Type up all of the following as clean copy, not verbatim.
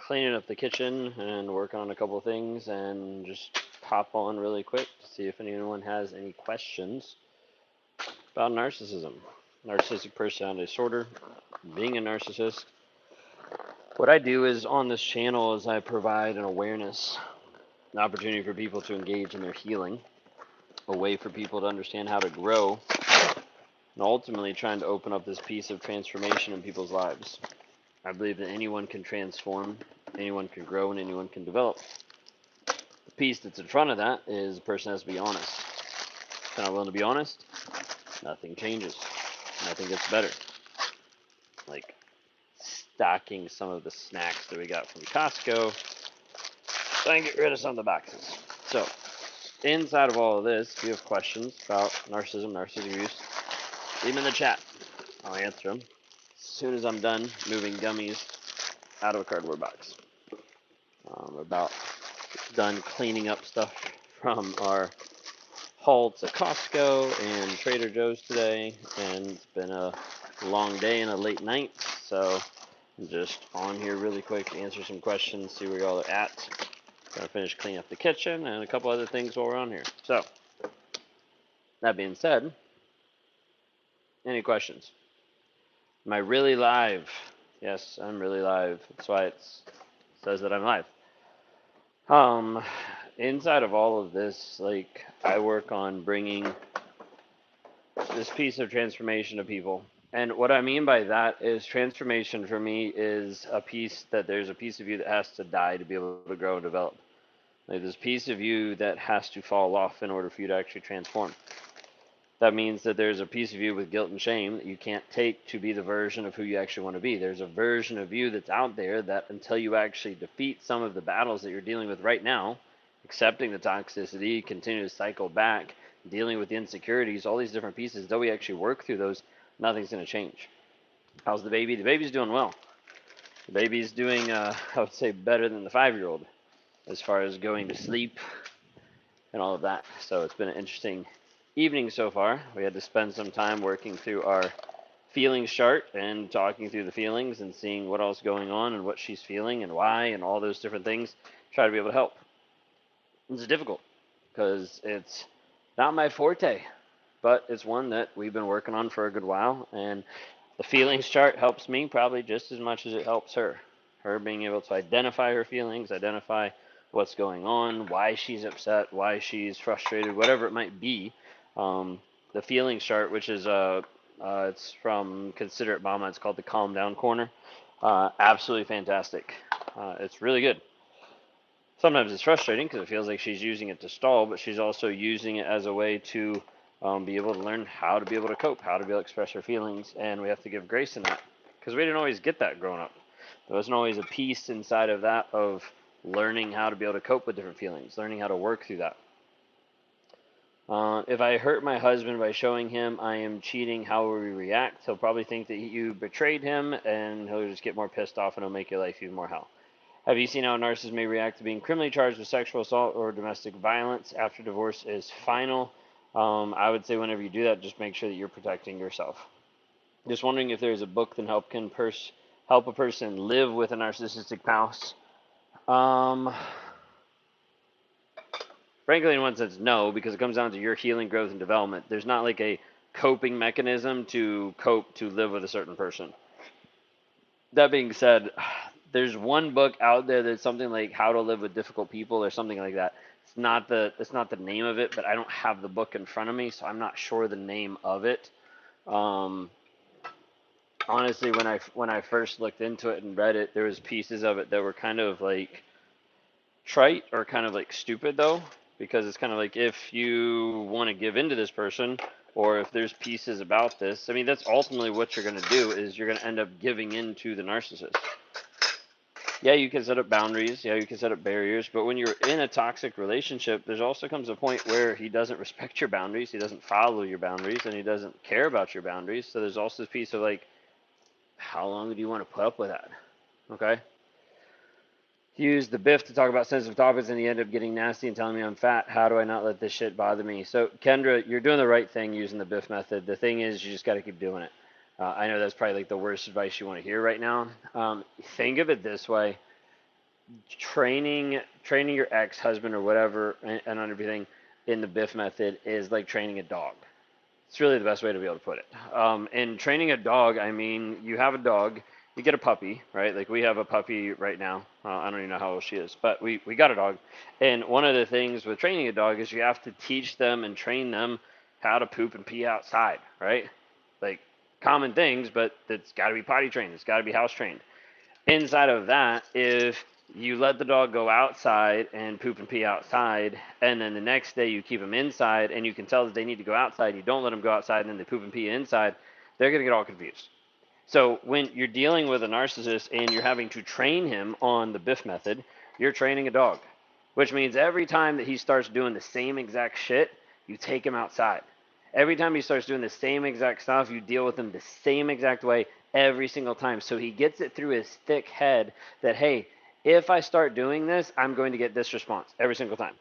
cleaning up the kitchen and working on a couple of things and just pop on really quick to see if anyone has any questions about narcissism, narcissistic personality disorder, being a narcissist. What I do is on this channel is I provide an awareness, an opportunity for people to engage in their healing, a way for people to understand how to grow, and ultimately trying to open up this piece of transformation in people's lives. I believe that anyone can transform, anyone can grow, and anyone can develop. The piece that's in front of that is the person has to be honest. If they're not willing to be honest, nothing changes. Nothing gets better. Like stocking some of the snacks that we got from Costco, so I can get rid of some of the boxes. So, inside of all of this, if you have questions about narcissism, narcissistic abuse, leave them in the chat. I'll answer them as soon as I'm done moving gummies out of a cardboard box. About done cleaning up stuff from our haul to Costco and Trader Joe's today, and it's been a long day and a late night, so I'm just on here really quick to answer some questions, see where y'all are at. Gonna finish cleaning up the kitchen and a couple other things while we're on here. So, that being said, any questions? Am I really live? Yes, I'm really live. That's why it says that I'm live. Inside of all of this, like, I work on bringing this piece of transformation to people. And what I mean by that is transformation for me is a piece that there's a piece of you that has to die to be able to grow and develop. Like, this piece of you that has to fall off in order for you to actually transform. That means that there's a piece of you with guilt and shame that you can't take to be the version of who you actually want to be. There's a version of you that's out there that until you actually defeat some of the battles that you're dealing with right now, accepting the toxicity, continue to cycle back, dealing with the insecurities, all these different pieces, though we actually work through those, nothing's going to change. How's the baby? The baby's doing well. The baby's doing, I would say, better than the 5-year-old as far as going to sleep and all of that. So it's been an interesting evening so far. We had to spend some time working through our feelings chart and talking through the feelings and seeing what else is going on and what she's feeling and why and all those different things. Try to be able to help. It's difficult because it's not my forte, but it's one that we've been working on for a good while, and the feelings chart helps me probably just as much as it helps her. Her being able to identify her feelings, identify what's going on, why she's upset, why she's frustrated, whatever it might be. The feelings chart, which is it's from Considerate Mama. It's called the Calm Down Corner. Absolutely fantastic. It's really good. Sometimes it's frustrating because it feels like she's using it to stall, but she's also using it as a way to be able to learn how to be able to cope, how to be able to express her feelings, and we have to give grace in that because we didn't always get that growing up. There wasn't always a piece inside of that of learning how to be able to cope with different feelings, learning how to work through that. If I hurt my husband by showing him I am cheating, how will we react? He'll probably think that you betrayed him, and he'll just get more pissed off, and it'll make your life even more hell. Have you seen how a narcissist may react to being criminally charged with sexual assault or domestic violence after divorce is final? I would say whenever you do that, just make sure that you're protecting yourself. Just wondering if there's a book that help a person live with a narcissistic spouse. Frankly, in one sense, no, because it comes down to your healing, growth, and development. There's not like a coping mechanism to cope to live with a certain person. That being said, there's one book out there that's something like How to Live with Difficult People or something like that. It's not the name of it, but I don't have the book in front of me, so I'm not sure the name of it. Honestly, when I first looked into it and read it, there was pieces of it that were kind of like trite or kind of like stupid though, because it's kind of like if you want to give into this person or if there's pieces about this, I mean, that's ultimately what you're going to do is you're going to end up giving into the narcissist. Yeah, you can set up boundaries. Yeah, you can set up barriers. But when you're in a toxic relationship, there's also comes a point where he doesn't respect your boundaries. He doesn't follow your boundaries, and he doesn't care about your boundaries. So there's also this piece of like, how long do you want to put up with that? Okay. He used the BIFF to talk about sensitive topics, and he ended up getting nasty and telling me I'm fat. How do I not let this shit bother me? So, Kendra, you're doing the right thing using the BIFF method. The thing is, you just got to keep doing it. I know that's probably like the worst advice you want to hear right now. Think of it this way. training your ex-husband or whatever and on everything in the BIFF method is like training a dog. It's really the best way to be able to put it. And training a dog, I mean, you have a dog, you get a puppy, right? Like we have a puppy right now. I don't even know how old she is, but we got a dog. And one of the things with training a dog is you have to teach them and train them how to poop and pee outside, right? Like common things, but it's got to be potty trained. It's got to be house trained. Inside of that, if you let the dog go outside and poop and pee outside, and then the next day you keep them inside, and you can tell that they need to go outside, you don't let them go outside, and then they poop and pee inside, they're going to get all confused. So when you're dealing with a narcissist and you're having to train him on the BIFF method, you're training a dog, which means every time that he starts doing the same exact shit, you take him outside. Every time he starts doing the same exact stuff, you deal with him the same exact way every single time. So he gets it through his thick head that, hey, if I start doing this, I'm going to get this response every single time.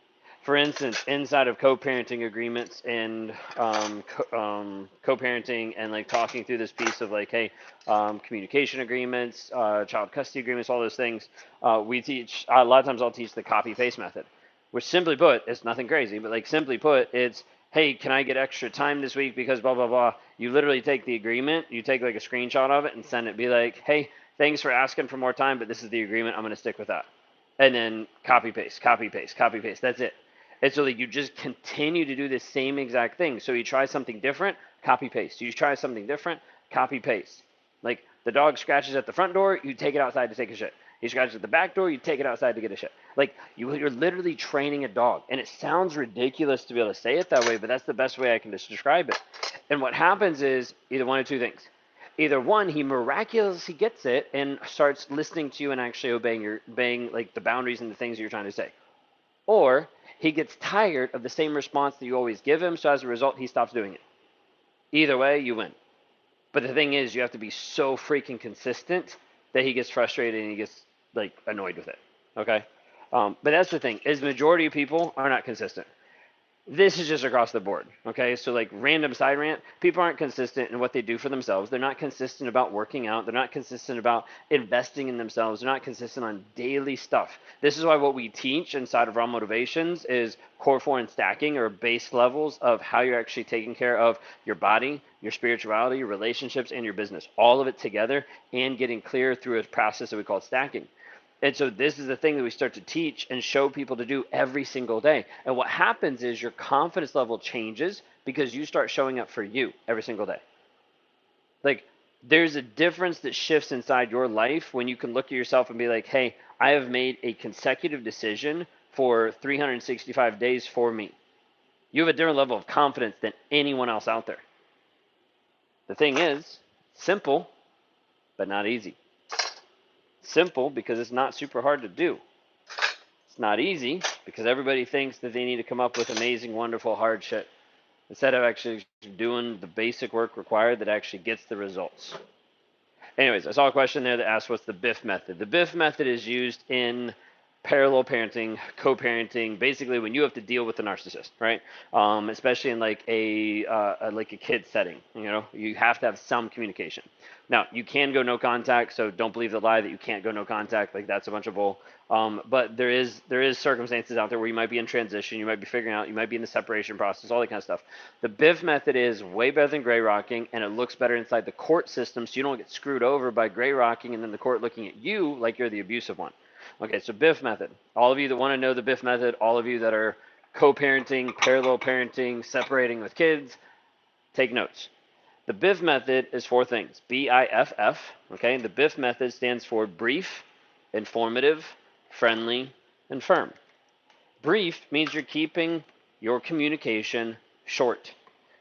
For instance, inside of co-parenting agreements and co-parenting and like talking through this piece of like, hey, communication agreements, child custody agreements, all those things, we teach, a lot of times I'll teach the copy paste method, which simply put, it's nothing crazy, but like simply put, it's, hey, can I get extra time this week because blah, blah, blah. You literally take the agreement, you take like a screenshot of it and send it, be like, hey, thanks for asking for more time, but this is the agreement, I'm going to stick with that. And then copy paste, copy paste, copy paste, that's it. And so like you just continue to do the same exact thing. So you try something different, copy paste. You try something different, copy paste. Like the dog scratches at the front door, you take it outside to take a shit. He scratches at the back door, you take it outside to get a shit. Like you're literally training a dog. And it sounds ridiculous to be able to say it that way, but that's the best way I can just describe it. And what happens is either one of two things. Either one, he miraculously gets it and starts listening to you and actually obeying like the boundaries and the things that you're trying to say. Or he gets tired of the same response that you always give him, so as a result, he stops doing it. Either way, you win. But the thing is, you have to be so freaking consistent that he gets frustrated and he gets like annoyed with it. Okay, but that's the thing: is the majority of people are not consistent. This is just across the board. Okay, so like random side rant, people aren't consistent in what they do for themselves. They're not consistent about working out. They're not consistent about investing in themselves. They're not consistent on daily stuff. This is why what we teach inside of Raw Motivations is core 4 and stacking, or base levels of how you're actually taking care of your body, your spirituality, your relationships, and your business. All of it together and getting clear through a process that we call stacking. And so this is the thing that we start to teach and show people to do every single day. And what happens is your confidence level changes because you start showing up for you every single day. Like there's a difference that shifts inside your life when you can look at yourself and be like, hey, I have made a consecutive decision for 365 days for me. You have a different level of confidence than anyone else out there. The thing is, simple, but not easy. Simple because it's not super hard to do. It's not easy because everybody thinks that they need to come up with amazing, wonderful, hard shit instead of actually doing the basic work required that actually gets the results. Anyways, I saw a question there that asked what's the BIFF method. The BIFF method is used in parallel parenting, co-parenting, basically when you have to deal with a narcissist, right? Especially in like a kid setting, you know, you have to have some communication. Now you can go no contact, so don't believe the lie that you can't go no contact. Like that's a bunch of bull. But there is circumstances out there where you might be in transition, you might be figuring out, you might be in the separation process, all that kind of stuff. The BIFF method is way better than gray rocking, and it looks better inside the court system, so you don't get screwed over by gray rocking and then the court looking at you like you're the abusive one. Okay, so BIFF method. All of you that want to know the BIFF method, all of you that are co-parenting, parallel parenting, separating with kids, take notes. The BIFF method is 4 things. BIFF. Okay, the BIFF method stands for brief, informative, friendly, and firm. Brief means you're keeping your communication short.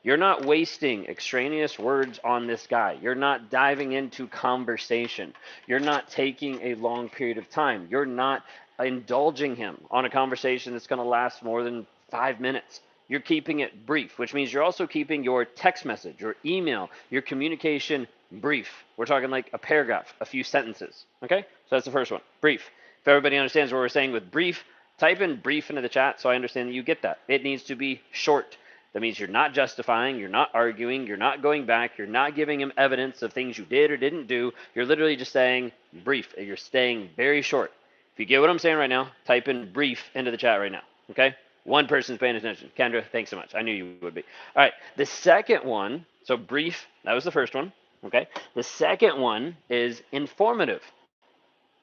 You're not wasting extraneous words on this guy. You're not diving into conversation. You're not taking a long period of time. You're not indulging him on a conversation that's going to last more than 5 minutes. You're keeping it brief, which means you're also keeping your text message, your email, your communication brief. We're talking like a paragraph, a few sentences. Okay? So that's the first one, brief. If everybody understands what we're saying with brief, type in brief into the chat so I understand that you get that. It needs to be short. That means you're not justifying, you're not arguing, you're not going back, you're not giving him evidence of things you did or didn't do. You're literally just saying brief. You're staying very short. If you get what I'm saying right now, type in brief into the chat right now. Okay? One person's paying attention. Kendra, thanks so much. I knew you would be. All right. The second one, so brief, that was the first one. Okay? The second one is informative.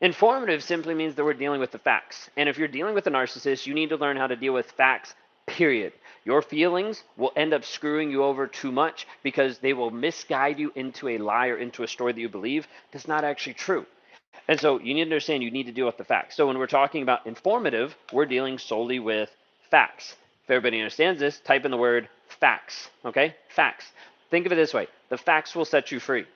Informative simply means that we're dealing with the facts. And if you're dealing with a narcissist, you need to learn how to deal with facts, period. Your feelings will end up screwing you over too much because they will misguide you into a lie or into a story that you believe that's not actually true. And so you need to understand you need to deal with the facts. So when we're talking about informative, we're dealing solely with facts. If everybody understands this, type in the word facts, okay? Facts. Think of it this way. The facts will set you free.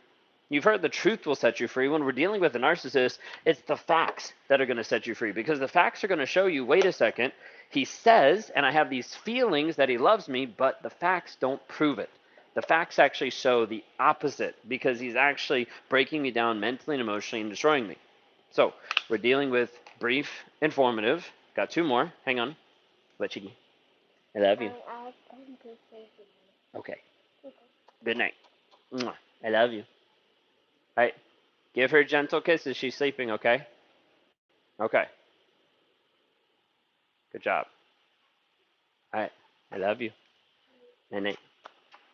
You've heard the truth will set you free. When we're dealing with a narcissist, it's the facts that are going to set you free because the facts are going to show you, wait a second, he says, and I have these feelings that he loves me, but the facts don't prove it. The facts actually show the opposite because he's actually breaking me down mentally and emotionally and destroying me. So we're dealing with brief, informative. Got two more. Hang on. What, Chiggy? I love you. Okay. Good night. I love you. All right. Give her gentle kisses. She's sleeping, okay? Okay. Good job. All right. I love you. Night night.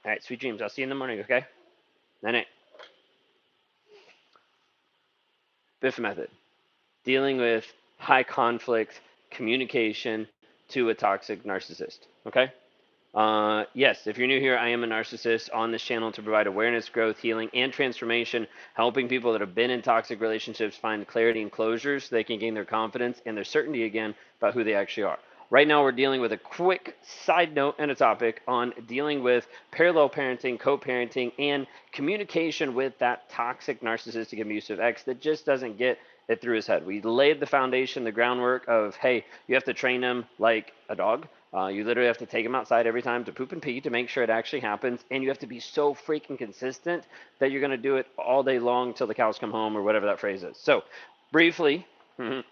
All right. Sweet dreams. I'll see you in the morning, okay? Night night. BIFF method. Dealing with high conflict communication to a toxic narcissist, okay? Yes, if you're new here, I am a narcissist on this channel to provide awareness, growth, healing, and transformation, helping people that have been in toxic relationships find clarity and closure so they can gain their confidence and their certainty again about who they actually are. Right now, we're dealing with a quick side note and a topic on dealing with parallel parenting, co-parenting, and communication with that toxic, narcissistic, abusive ex that just doesn't get it through his head. We laid the foundation, the groundwork of, hey, you have to train him like a dog. You literally have to take him outside every time to poop and pee to make sure it actually happens. And you have to be so freaking consistent that you're going to do it all day long till the cows come home or whatever that phrase is. So briefly,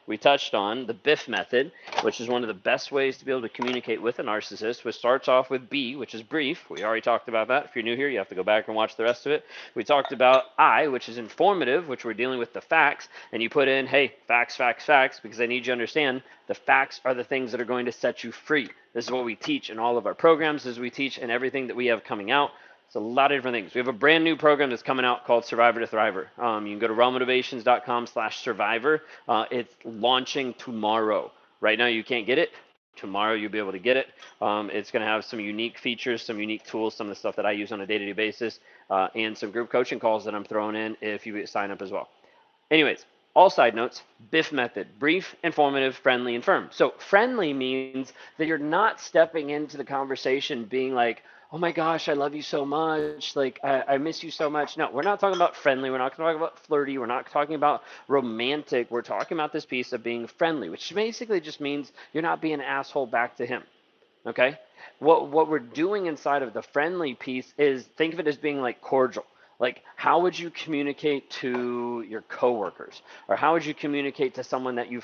we touched on the BIFF method, which is one of the best ways to be able to communicate with a narcissist, which starts off with B, which is brief. We already talked about that. If you're new here, you have to go back and watch the rest of it. We talked about I, which is informative, which we're dealing with the facts, and you put in, hey, facts, facts, facts, because I need you to understand the facts are the things that are going to set you free. This is what we teach in all of our programs, as we teach in everything that we have coming out. It's a lot of different things. We have a brand new program that's coming out called Survivor to Thriver. You can go to rawmotivations.com/survivor. It's launching tomorrow. Right now you can't get it. Tomorrow you'll be able to get it. It's going to have some unique features, some unique tools, some of the stuff that I use on a day-to-day basis, and some group coaching calls that I'm throwing in if you sign up as well. Anyways, all side notes, BIFF method, brief, informative, friendly, and firm. So friendly means that you're not stepping into the conversation being like, oh my gosh, I love you so much. Like, I miss you so much. No, we're not talking about friendly. We're not talking about flirty. We're not talking about romantic. We're talking about this piece of being friendly, which basically just means you're not being an asshole back to him. Okay? What we're doing inside of the friendly piece is think of it as being like cordial. Like, how would you communicate to your coworkers, or how would you communicate to someone that you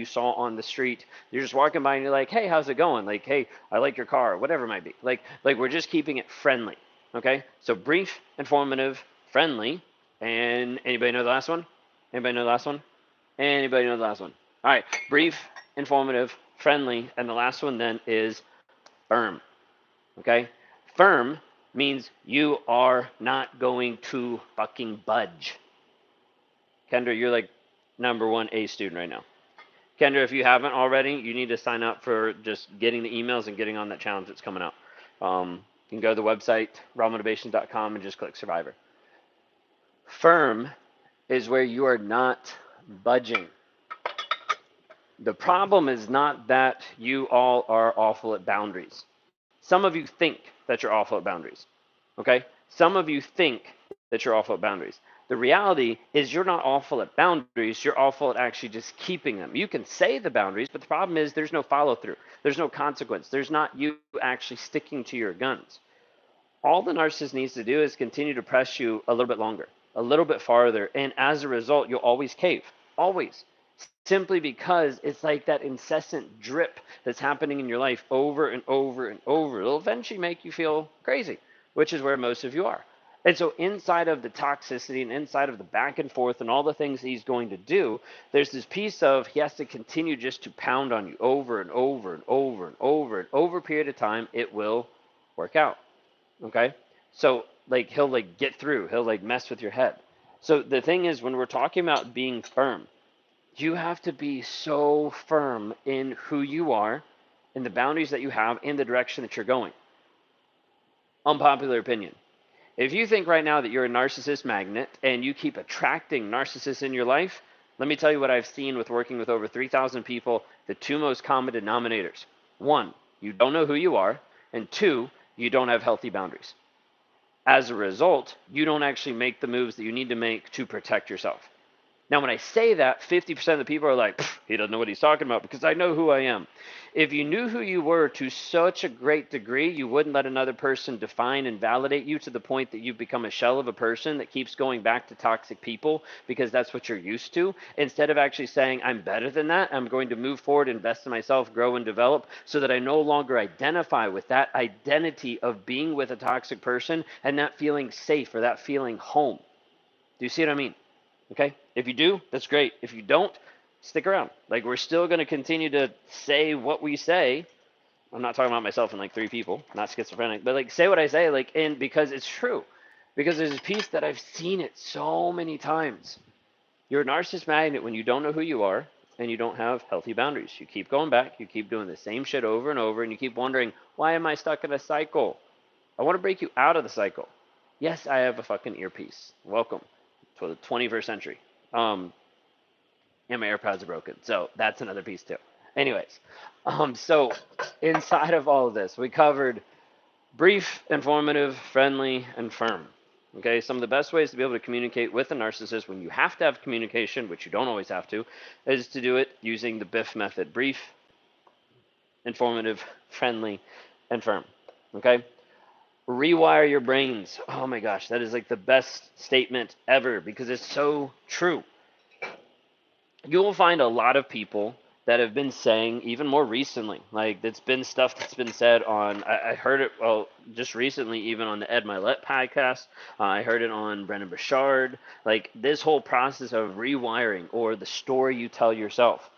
saw on the street? You're just walking by and you're like, hey, how's it going? Like, hey, I like your car, whatever it might be. Like we're just keeping it friendly. Okay, so brief, informative, friendly, and anybody know the last one? Anybody know the last one? Anybody know the last one? All right, brief, informative, friendly, and the last one then is firm. Okay, firm means you are not going to fucking budge. Kendra, you're like #1 A student right now. Kendra, if you haven't already, you need to sign up for just getting the emails and getting on that challenge that's coming out. You can go to the website, rawmotivations.com, and just click Survivor. Firm is where you are not budging. The problem is not that you all are awful at boundaries. Some of you think that you're awful at boundaries, okay? Some of you think that you're awful at boundaries. The reality is you're not awful at boundaries. You're awful at actually just keeping them. You can say the boundaries, but the problem is there's no follow through. There's no consequence. There's not you actually sticking to your guns. All the narcissist needs to do is continue to press you a little bit longer, a little bit farther, and as a result, you'll always cave. Always. Simply because it's like that incessant drip that's happening in your life over and over and over. It'll eventually make you feel crazy, which is where most of you are. And so inside of the toxicity and inside of the back and forth and all the things he's going to do, there's this piece of he has to continue just to pound on you over and over and over and over and over a period of time. It will work out. Okay? So like he'll like get through, he'll like mess with your head. So the thing is, when we're talking about being firm, you have to be so firm in who you are, in the boundaries that you have, in the direction that you're going. Unpopular opinion. If you think right now that you're a narcissist magnet and you keep attracting narcissists in your life, let me tell you what I've seen with working with over 3,000 people, the two most common denominators. One, you don't know who you are, and two, you don't have healthy boundaries. As a result, you don't actually make the moves that you need to make to protect yourself. Now, when I say that, 50% of the people are like, he doesn't know what he's talking about because I know who I am. If you knew who you were to such a great degree, you wouldn't let another person define and validate you to the point that you've become a shell of a person that keeps going back to toxic people because that's what you're used to. Instead of actually saying, I'm better than that, I'm going to move forward, invest in myself, grow and develop so that I no longer identify with that identity of being with a toxic person and not feeling safe or that feeling home. Do you see what I mean? Okay? If you do, that's great. If you don't, stick around. Like, we're still going to continue to say what we say. I'm not talking about myself and like three people, not schizophrenic, but like say what I say, like, and because it's true. Because there's a piece that I've seen it so many times. You're a narcissist magnet when you don't know who you are and you don't have healthy boundaries. You keep going back, you keep doing the same shit over and over, and you keep wondering, why am I stuck in a cycle? I want to break you out of the cycle. Yes, I have a fucking earpiece. Welcome to the 21st century. And my AirPods are broken, so that's another piece too. Anyways, so inside of all of this, we covered brief, informative, friendly, and firm. Okay, some of the best ways to be able to communicate with a narcissist when you have to have communication, which you don't always have to, is to do it using the BIFF method: brief, informative, friendly, and firm. Okay, rewire your brains. Oh my gosh, that is like the best statement ever because it's so true. You will find a lot of people that have been saying, even more recently, like it's been stuff that's been said on, I heard it, well, just recently, even on the Ed Milet podcast. I heard it on Brendan Burchard. Like this whole process of rewiring or the story you tell yourself.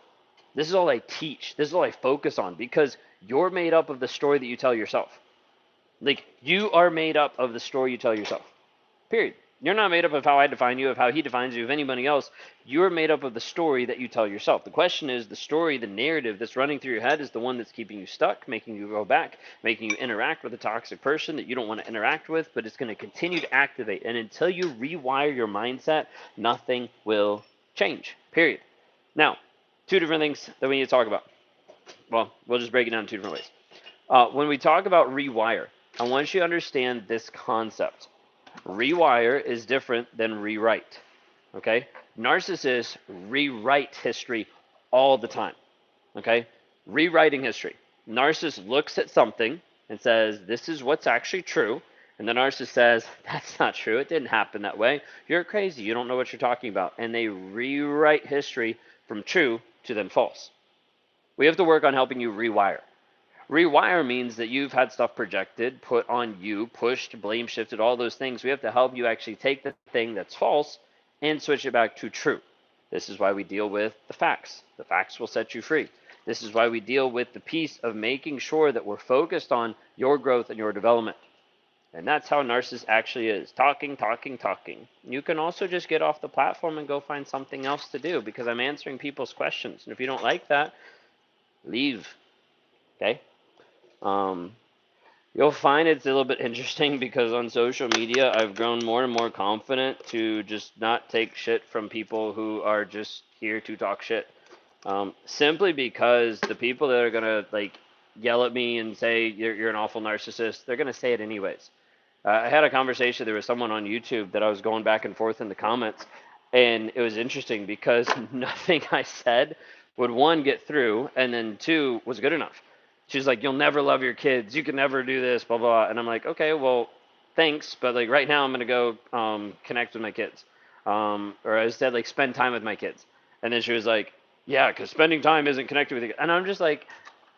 This is all I teach. This is all I focus on because you're made up of the story that you tell yourself. Like you are made up of the story you tell yourself. Period. You're not made up of how I define you, of how he defines you, of anybody else. You're made up of the story that you tell yourself. The question is the story, the narrative that's running through your head is the one that's keeping you stuck, making you go back, making you interact with a toxic person that you don't want to interact with, but it's going to continue to activate. And until you rewire your mindset, nothing will change. Period. Now, two different things that we need to talk about. Well, we'll just break it down in two different ways. When we talk about rewire, I want you to understand this concept. Rewire is different than rewrite. Okay? Narcissists rewrite history all the time. Okay? Rewriting history. Narcissist looks at something and says, this is what's actually true. And the narcissist says, that's not true. It didn't happen that way. You're crazy. You don't know what you're talking about. And they rewrite history from true to then false. We have to work on helping you rewire. Rewire means that you've had stuff projected, put on you, pushed, blame shifted, all those things. We have to help you actually take the thing that's false and switch it back to true. This is why we deal with the facts. The facts will set you free. This is why we deal with the piece of making sure that we're focused on your growth and your development. And that's how Narcissist actually is. Talking, talking, talking. You can also just get off the platform and go find something else to do because I'm answering people's questions. And if you don't like that, leave. Okay? You'll find it's a little bit interesting because on social media, I've grown more and more confident to just not take shit from people who are just here to talk shit. Simply because the people that are gonna like yell at me and say you're an awful narcissist, they're gonna say it anyways. I had a conversation. There was someone on YouTube that I was going back and forth in the comments, and it was interesting because nothing I said would one get through, and then two was good enough. She's like, you'll never love your kids. You can never do this, blah, blah, blah. And I'm like, okay, well, thanks. But like right now I'm going to go connect with my kids. Or I said, like, spend time with my kids. And then she was like, yeah, because spending time isn't connected with you. And I'm just like,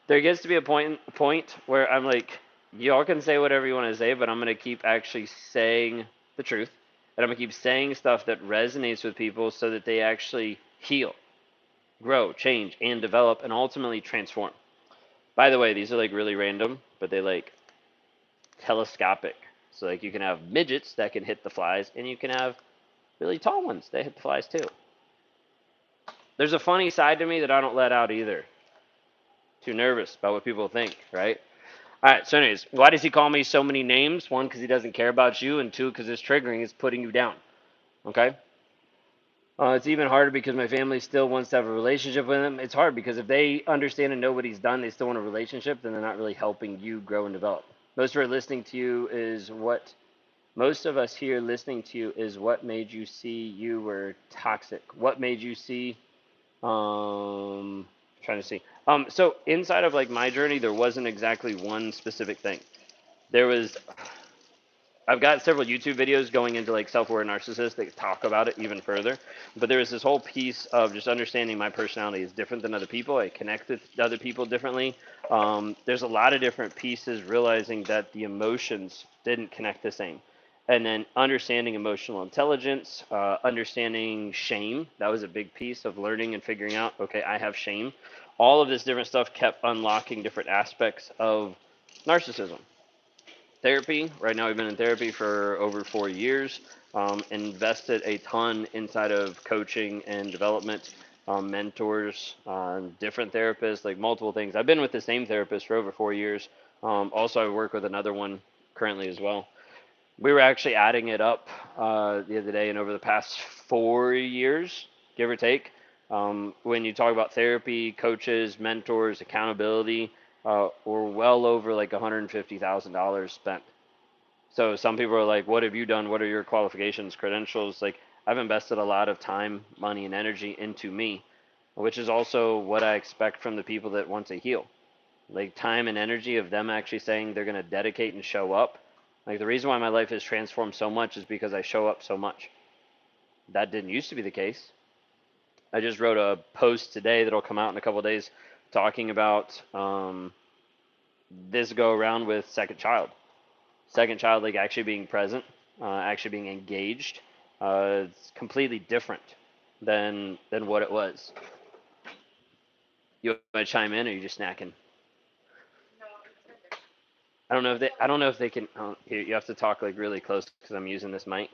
there gets to be a point where I'm like, y'all can say whatever you want to say, but I'm going to keep actually saying the truth, and I'm gonna keep saying stuff that resonates with people so that they actually heal, grow, change, and develop, and ultimately transform. By the way, these are like really random, but they like telescopic. So like you can have midgets that can hit the flies, and you can have really tall ones that hit the flies too. There's a funny side to me that I don't let out either. Too nervous about what people think, right? All right. So, anyways, why does he call me so many names? One, because he doesn't care about you, and two, because it's triggering. It's putting you down. Okay. It's even harder because my family still wants to have a relationship with him. It's hard because if they understand and know what he's done, they still want a relationship, then they're not really helping you grow and develop. Most of our listening to you is what most of us here listening to you is what made you see you were toxic. What made you see trying to see. So inside of like my journey, there wasn't exactly one specific thing. There was I've got several YouTube videos going into like self-aware narcissists that talk about it even further. But there was this whole piece of just understanding my personality is different than other people. I connect with other people differently. There's a lot of different pieces realizing that the emotions didn't connect the same. And then understanding emotional intelligence, understanding shame. That was a big piece of learning and figuring out, okay, I have shame. All of this different stuff kept unlocking different aspects of narcissism. Therapy. Right now, I've been in therapy for over 4 years. Invested a ton inside of coaching and development, mentors, different therapists, like multiple things. I've been with the same therapist for over 4 years. Also, I work with another one currently as well. We were actually adding it up the other day, and over the past 4 years, give or take, when you talk about therapy, coaches, mentors, accountability, we're well over like $150,000 spent. So some people are like, "What have you done? What are your qualifications, credentials?" Like I've invested a lot of time, money, and energy into me, which is also what I expect from the people that want to heal. Like time and energy of them actually saying they're going to dedicate and show up. Like the reason why my life has transformed so much is because I show up so much. That didn't used to be the case. I just wrote a post today that'll come out in a couple of days talking about this go around with second child. Second child, like actually being present, actually being engaged. It's completely different than what it was. You want to chime in, or are you just snacking? I don't know if they can. Here, you have to talk like really close because I'm using this mic.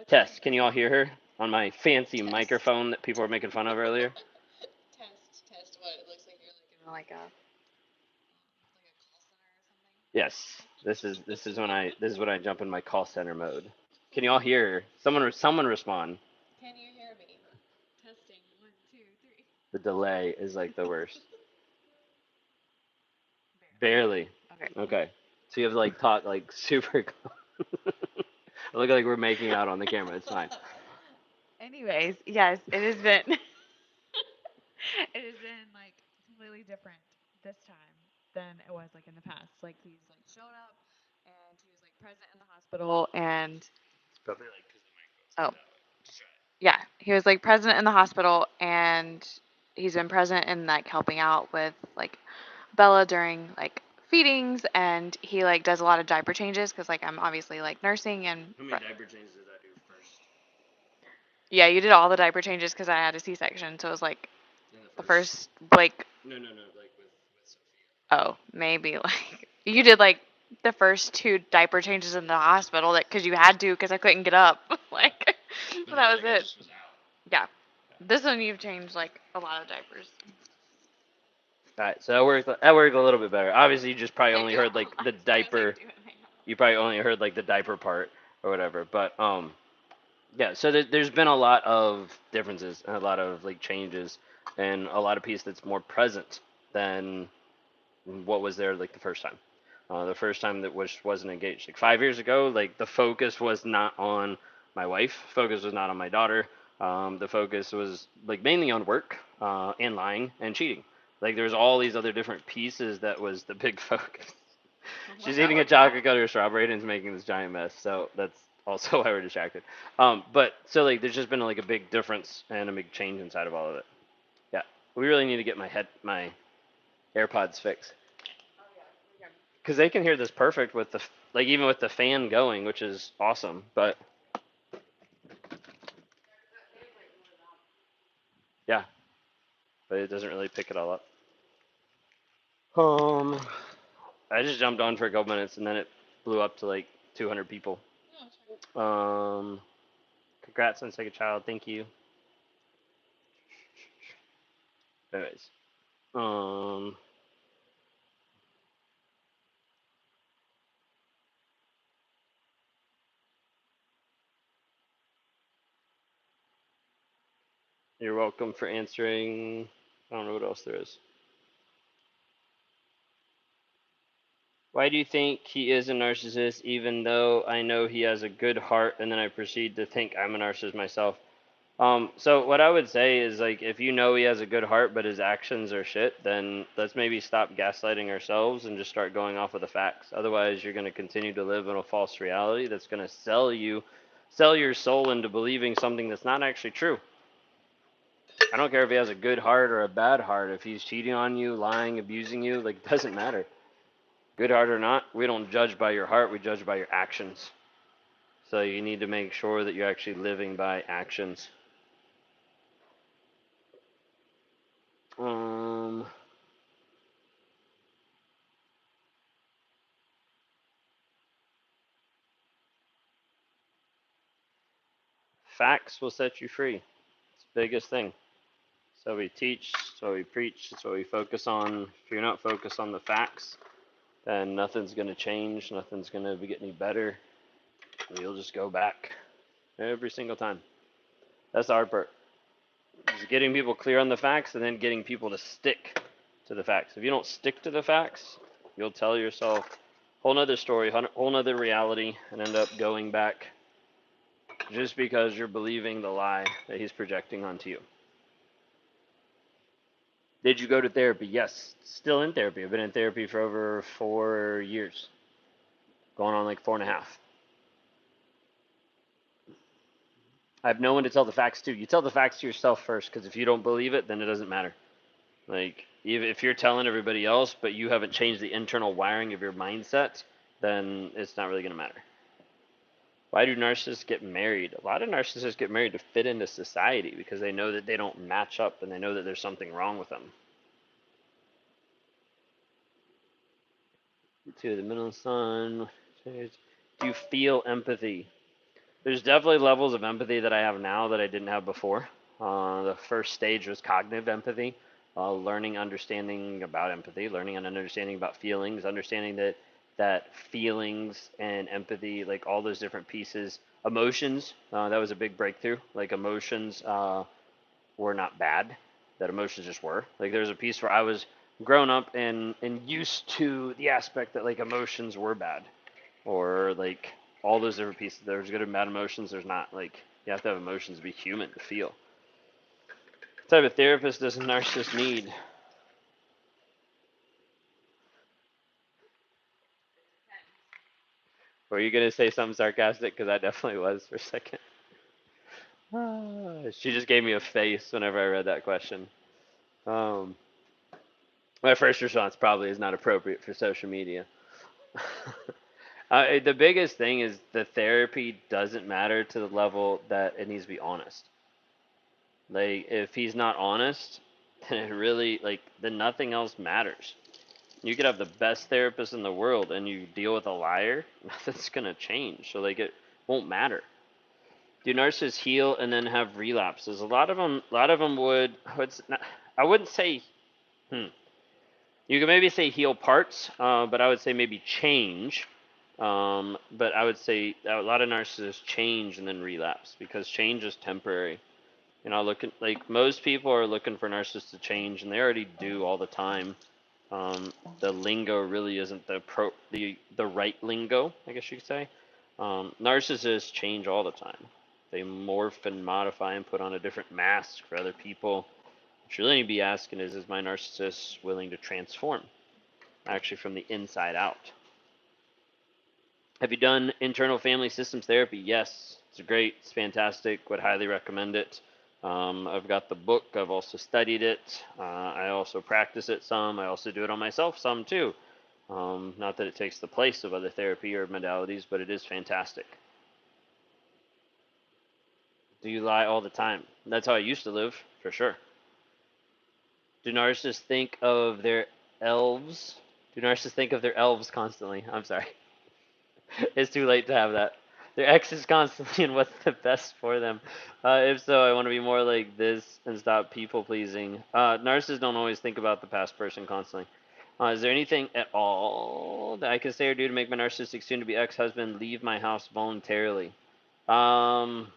Test. Can you all hear her on my fancy microphone that people were making fun of earlier? Test what it looks like you're like in like a Yes. This is when I jump in my call center mode. Can you all hear her? Someone respond. Can you hear me? Testing 1, 2, 3. The delay is like the worst. Barely. Barely. Okay. Okay. So you have to like talk like super. I look like we're making out on the camera. It's fine. Anyways, yes, it has been it has been like completely different this time than it was like in the past. Like he's like showed up and he was like present in the hospital and It's probably like because the microphone's oh turned up. Just try it. yeah, he was like present in the hospital and he's been present in like helping out with like Bella during like feedings and he like does a lot of diaper changes because like I'm obviously like nursing and How many diaper changes did I do first? yeah, you did all the diaper changes because I had a C-section, so it was like In the the first. first like No, like with Sophia. oh maybe like you did like the first two diaper changes in the hospital that because you had to because I couldn't get up Yeah. like But so then that was like I it. just was out. Yeah, Yeah. this one you've changed like a lot of diapers. All right, so that worked a little bit better. Obviously, you just probably I only know. heard like the That's why I was like diaper. doing my You probably only heard like the diaper part or whatever. But yeah. So there's been a lot of differences and a lot of like changes and a lot of piece that's more present than what was there like the first time. The first time that wasn't engaged. Like 5 years ago, like the focus was not on my wife. Focus was not on my daughter. The focus was like mainly on work and lying and cheating. Like there's all these other different pieces that was the big focus. She's eating a chocolate covered strawberry and is making this giant mess. So that's also why we're distracted. But so like there's just been like a big difference and a big change inside of all of it. Yeah, we really need to get my AirPods fixed because they can hear this perfect with the like even with the fan going, which is awesome, but yeah, but it doesn't really pick it all up. I just jumped on for a couple minutes and then it blew up to like 200 people. Um, congrats on second child. Thank you. Anyways, um, you're welcome for answering. I don't know what else there is. Why do you think he is a narcissist, even though I know he has a good heart, and then I proceed to think I'm a narcissist myself? So what I would say is like if you know he has a good heart but his actions are shit, then let's maybe stop gaslighting ourselves and just start going off of the facts. Otherwise, you're going to continue to live in a false reality that's going to sell your soul into believing something that's not actually true. I don't care if he has a good heart or a bad heart. If he's cheating on you, lying, abusing you, like it doesn't matter. Good heart or not, we don't judge by your heart, we judge by your actions. So you need to make sure that you're actually living by actions. Um, Facts will set you free. It's the biggest thing. So we teach, so we preach, so we focus on. If you're not focused on the facts, then nothing's going to change. Nothing's going to get any better. You'll just go back every single time. That's the hard part. Is getting people clear on the facts and then getting people to stick to the facts. If you don't stick to the facts, you'll tell yourself a whole nother story, whole nother reality, and end up going back just because you're believing the lie that he's projecting onto you. Did you go to therapy? Yes. Still in therapy. I've been in therapy for over 4 years. Going on like 4.5. I have no one to tell the facts to. You tell the facts to yourself first, because if you don't believe it, then it doesn't matter. Like, if you're telling everybody else, but you haven't changed the internal wiring of your mindset, then it's not really going to matter. Why do narcissists get married? A lot of narcissists get married to fit into society because they know that they don't match up and they know that there's something wrong with them. To the middle sun. Do you feel empathy? There's definitely levels of empathy that I have now that I didn't have before. The first stage was cognitive empathy, learning, understanding about empathy, learning and understanding about feelings, understanding that feelings and empathy, like all those different pieces, emotions. That was a big breakthrough. Like emotions were not bad; that emotions just were. Like there's a piece where I was grown up and used to the aspect that like emotions were bad, or like all those different pieces. There's good and bad emotions. There's not. Like you have to have emotions to be human to feel. What type of therapist does a narcissist need? Were you gonna say something sarcastic? Because I definitely was for a second. She just gave me a face whenever I read that question. Um, my first response probably is not appropriate for social media. The biggest thing is the therapy doesn't matter to the level that it needs to be honest. Like if he's not honest, then it really like then nothing else matters. You could have the best therapist in the world and you deal with a liar, nothing's gonna change. So like it won't matter. Do narcissists heal and then have relapses? A lot of them would. I wouldn't say. Hmm. You could maybe say heal parts, but I would say maybe change. But I would say a lot of narcissists change and then relapse because change is temporary. Looking like most people are looking for narcissists to change, and they already do all the time. The lingo really isn't the right lingo, I guess you could say. Narcissists change all the time. They morph and modify and put on a different mask for other people. What you really need to be asking is my narcissist willing to transform, actually from the inside out? Have you done internal family systems therapy? Yes, it's great. It's fantastic. Would highly recommend it. I've got the book. I've also studied it. I also practice it some. I also do it on myself some too. Not that it takes the place of other therapy or modalities, but it is fantastic. Do you lie all the time? That's how I used to live, for sure. Do narcissists think of their elves? Do narcissists think of their elves constantly? I'm sorry. It's too late to have that. Their exes constantly and what's the best for them. If so, I want to be more like this and stop people pleasing. Narcissists don't always think about the past person constantly. Is there anything at all that I can say or do to make my narcissistic soon to be ex husband leave my house voluntarily? Um,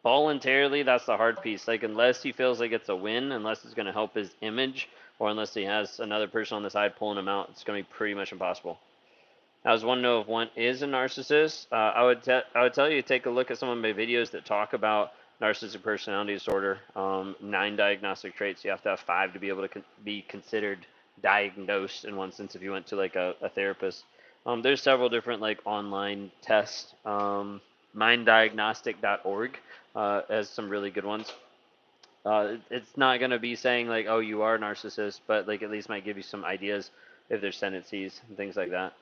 Voluntarily, that's the hard piece. Like, unless he feels like it's a win, unless it's going to help his image, or unless he has another person on the side pulling him out, it's going to be pretty much impossible. I was one to know if one is a narcissist. I would tell you to take a look at some of my videos that talk about narcissistic personality disorder. 9 diagnostic traits. You have to have 5 to be able to be considered diagnosed in one sense if you went to like a therapist. There's several different like online tests. Minddiagnostic.org has some really good ones. It's not going to be saying like, oh, you are a narcissist, but like at least might give you some ideas if there's tendencies and things like that.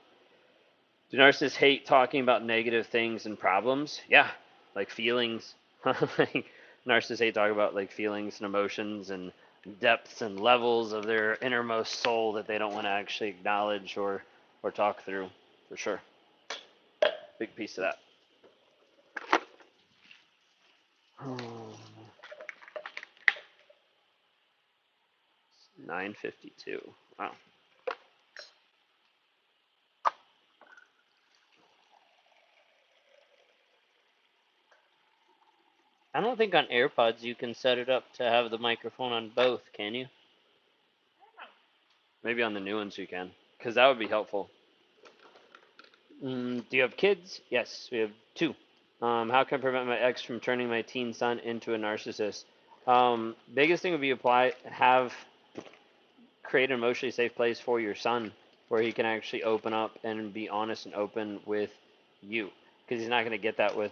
Do narcissists hate talking about negative things and problems? Yeah, like feelings. Like, narcissists hate talking about like feelings and emotions and depths and levels of their innermost soul that they don't want to actually acknowledge or talk through, for sure. Big piece of that. 9:52. Wow. I don't think on AirPods you can set it up to have the microphone on both, can you? Maybe on the new ones you can, because that would be helpful. Do you have kids? Yes, we have 2. How can I prevent my ex from turning my teen son into a narcissist? Biggest thing would be create an emotionally safe place for your son where he can actually open up and be honest and open with you, because he's not going to get that with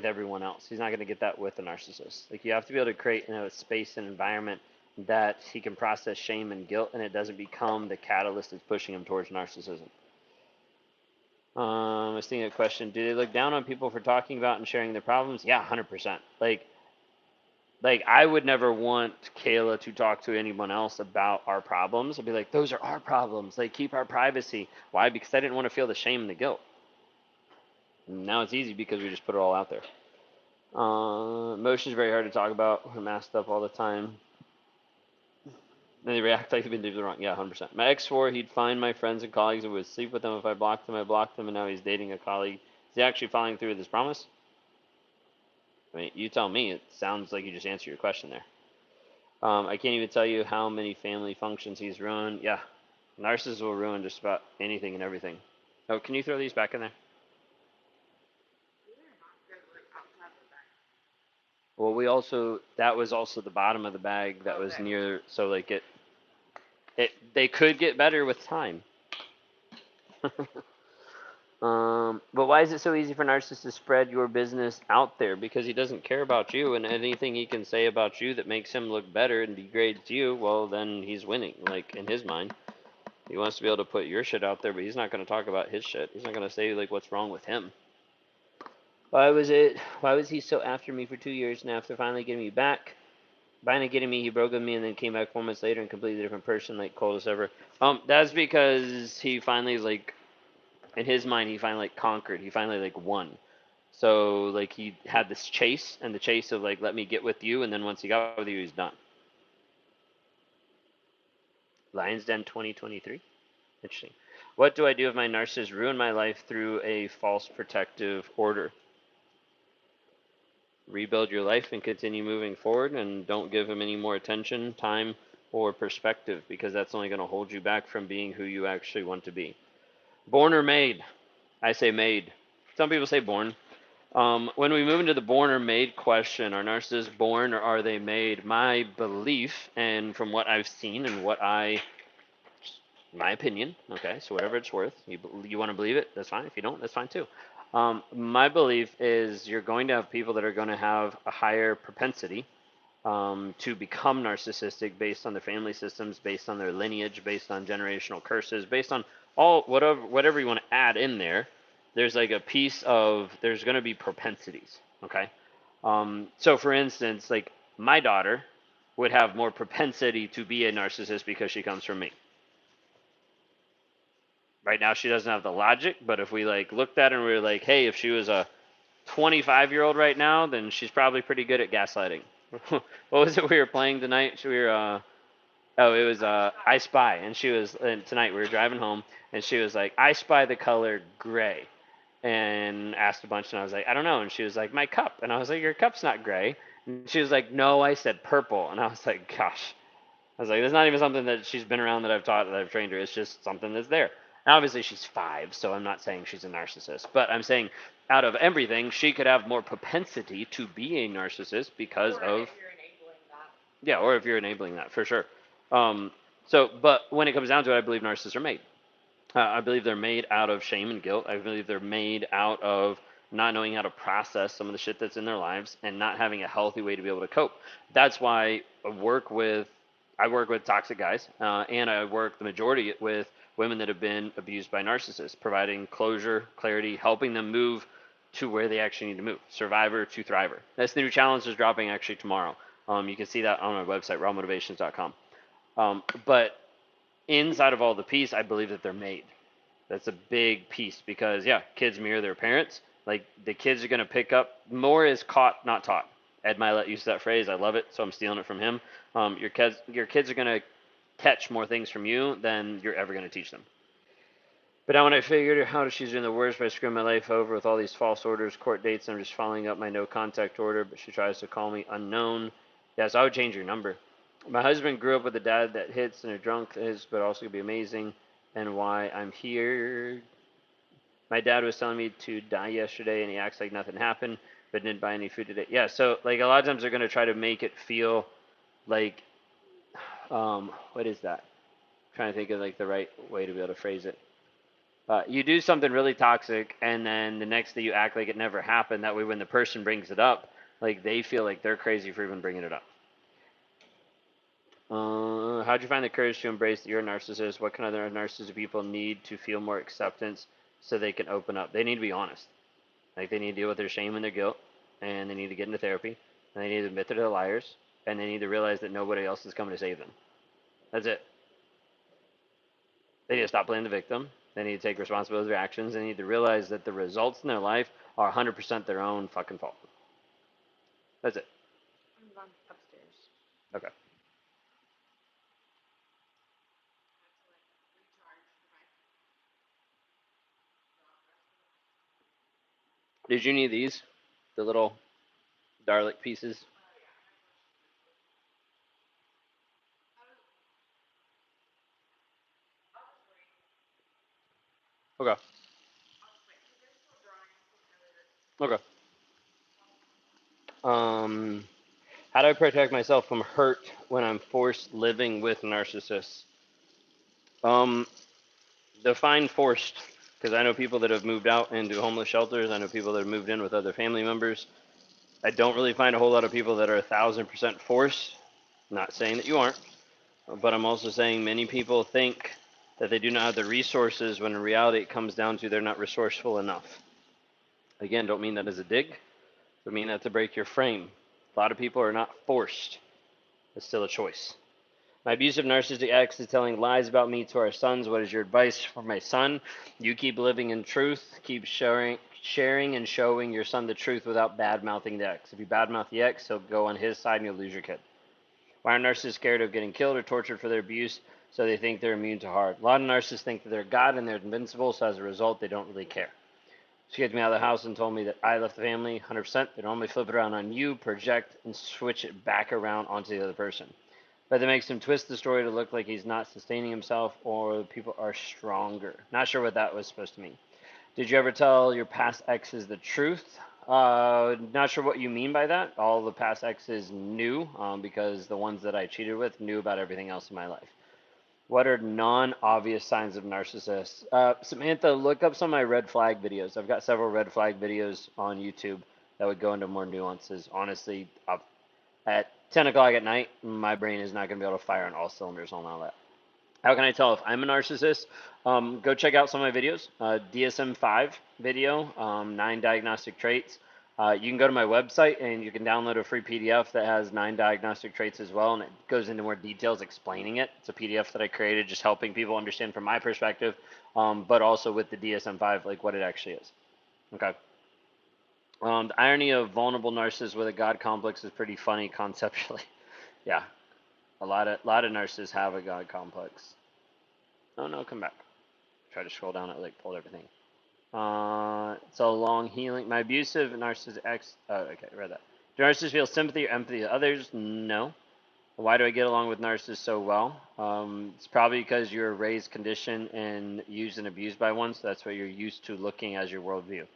everyone else. He's not going to get that with a narcissist. Like, you have to be able to create a space and environment that he can process shame and guilt, and it doesn't become the catalyst that's pushing him towards narcissism. I was thinking a question: do they look down on people for talking about and sharing their problems? Yeah, 100%. Like I would never want Kayla to talk to anyone else about our problems. I'd be like, those are our problems. Like, keep our privacy. Why? Because I didn't want to feel the shame and the guilt. And now it's easy because we just put it all out there. Emotions very hard to talk about. We're masked up all the time. And they react like they've been doing wrong. Yeah, 100%. My ex swore he'd find my friends and colleagues and would sleep with them if I blocked him. I blocked him, and now he's dating a colleague. Is he actually following through with his promise? I mean, you tell me. It sounds like you just answered your question there. I can't even tell you how many family functions he's ruined. Yeah, narcissists will ruin just about anything and everything. Oh, can you throw these back in there? Well, that was also the bottom of the bag that was near, so like they could get better with time. But why is it so easy for narcissists to spread your business out there? Because he doesn't care about you, and anything he can say about you that makes him look better and degrades you, well, then he's winning, like, in his mind. He wants to be able to put your shit out there, but he's not going to talk about his shit. He's not going to say, like, what's wrong with him. Why was he so after me for 2 years, and after finally getting me back, finally getting me, he broke with me and then came back 4 months later and completely different person, like, cold as ever? That's because he finally, like, in his mind, he finally, like, conquered. He finally, like, won. So, like, he had this chase, and the chase of, like, let me get with you, and then once he got with you, he's done. Lions Den 2023? Interesting. What do I do if my narcissist ruined my life through a false protective order? Rebuild your life and continue moving forward, and don't give him any more attention, time, or perspective, because that's only going to hold you back from being who you actually want to be. Born or made? I say made. Some people say born. When we move into the born or made question, are narcissists born or are they made? My belief, and from what I've seen and my opinion, okay, so whatever it's worth, you want to believe it, that's fine. If you don't, that's fine too. My belief is you're going to have people that are going to have a higher propensity to become narcissistic based on their family systems, based on their lineage, based on generational curses, based on all whatever you want to add in there, there's like a piece of there's going to be propensities. Okay. So for instance, like my daughter would have more propensity to be a narcissist because she comes from me. Right now she doesn't have the logic, but if we like looked at her and we were like, hey, if she was a 25-year-old right now, then she's probably pretty good at gaslighting. What was it we were playing tonight? We were oh, it was I Spy, and she was and tonight we were driving home, and she was like, I spy the color gray, and asked a bunch, and I was like, I don't know, and she was like, my cup, and I was like, your cup's not gray, and she was like, no, I said purple, and I was like, gosh, I was like, that's not even something that she's been around that I've taught that I've trained her. It's just something that's there. And obviously she's 5, so I'm not saying she's a narcissist, but I'm saying out of everything, she could have more propensity to be a narcissist because of yeah, or if you're enabling that for sure. Um, but when it comes down to it, I believe narcissists are made. I believe they're made out of shame and guilt. I believe they're made out of not knowing how to process some of the shit that's in their lives and not having a healthy way to be able to cope. That's why I work with toxic guys, and I work the majority with women that have been abused by narcissists, providing closure, clarity, helping them move to where they actually need to move, survivor to thriver. That's the new challenge is dropping actually tomorrow. You can see that on our website, rawmotivations.com. But inside of all the piece, I believe that they're made. That's a big piece because yeah, kids mirror their parents. Like the kids are gonna pick up more is caught, not taught. Ed Milet used that phrase. I love it, so I'm stealing it from him. Your kids are gonna catch more things from you than you're ever gonna teach them. But now when I figured out she's doing the worst by screwing my life over with all these false orders, court dates, I'm just following up my no contact order, but she tries to call me unknown. Yes, I would change your number. My husband grew up with a dad that hits and a drunk is, but also could be amazing. And why I'm here. My dad was telling me to die yesterday, and he acts like nothing happened, but didn't buy any food today. Yeah, so like a lot of times they're gonna try to make it feel like, what is that? I'm trying to think of like the right way to be able to phrase it. You do something really toxic, and then the next day you act like it never happened. That way, when the person brings it up, like they feel like they're crazy for even bringing it up. How'd you find the courage to embrace that you're a narcissist? What can other narcissistic people need to feel more acceptance so they can open up? They need to be honest. Like they need to deal with their shame and their guilt, and they need to get into therapy, and they need to admit that they're liars, and they need to realize that nobody else is coming to save them. That's it. They need to stop playing the victim. They need to take responsibility for their actions. They need to realize that the results in their life are 100% their own fucking fault. That's it. I'm upstairs. Okay. Did you need these? The little garlic pieces? Okay. Okay. Um, how do I protect myself from hurt when I'm forced living with narcissists? Um, define forced, because I know people that have moved out into homeless shelters. I know people that have moved in with other family members. I don't really find a whole lot of people that are 1,000% forced. Not saying that you aren't, but I'm also saying many people think that they do not have the resources when in reality it comes down to they're not resourceful enough. Again, don't mean that as a dig, but mean that to break your frame. A lot of people are not forced. It's still a choice. My abusive narcissistic ex is telling lies about me to our sons. What is your advice for my son? You keep living in truth. Keep sharing and showing your son the truth without bad mouthing the ex. If you badmouth the ex, he'll go on his side and you'll lose your kid. Why are narcissists scared of getting killed or tortured for their abuse? So they think they're immune to harm. A lot of narcissists think that they're God and they're invincible, so as a result, they don't really care. She kicked me out of the house and told me that I left the family 100%. They normally flip it around on you, project, and switch it back around onto the other person. But that makes him twist the story to look like he's not sustaining himself or people are stronger. Not sure what that was supposed to mean. Did you ever tell your past exes the truth? Not sure what you mean by that. All the past exes knew because the ones that I cheated with knew about everything else in my life. What are non-obvious signs of narcissists? Samantha, look up some of my red flag videos. I've got several red flag videos on YouTube that would go into more nuances. Honestly, at 10 o'clock at night, my brain is not going to be able to fire on all cylinders on all that. How can I tell if I'm a narcissist? Go check out some of my videos. DSM-5 video, 9 diagnostic traits. You can go to my website and you can download a free PDF that has 9 diagnostic traits as well, and it goes into more details explaining it. It's a PDF that I created, just helping people understand from my perspective, but also with the DSM-5, like what it actually is. Okay. The irony of vulnerable narcissists with a god complex is pretty funny conceptually. Yeah, a lot of narcissists have a god complex. Oh no, come back. Try to scroll down. It like pulled everything. It's a long healing. My abusive narcissist ex. Oh, okay, read that. Do narcissists feel sympathy or empathy to others? No. Why do I get along with narcissists so well? It's probably because you're raised, conditioned, and used and abused by one, so that's what you're used to looking as your worldview.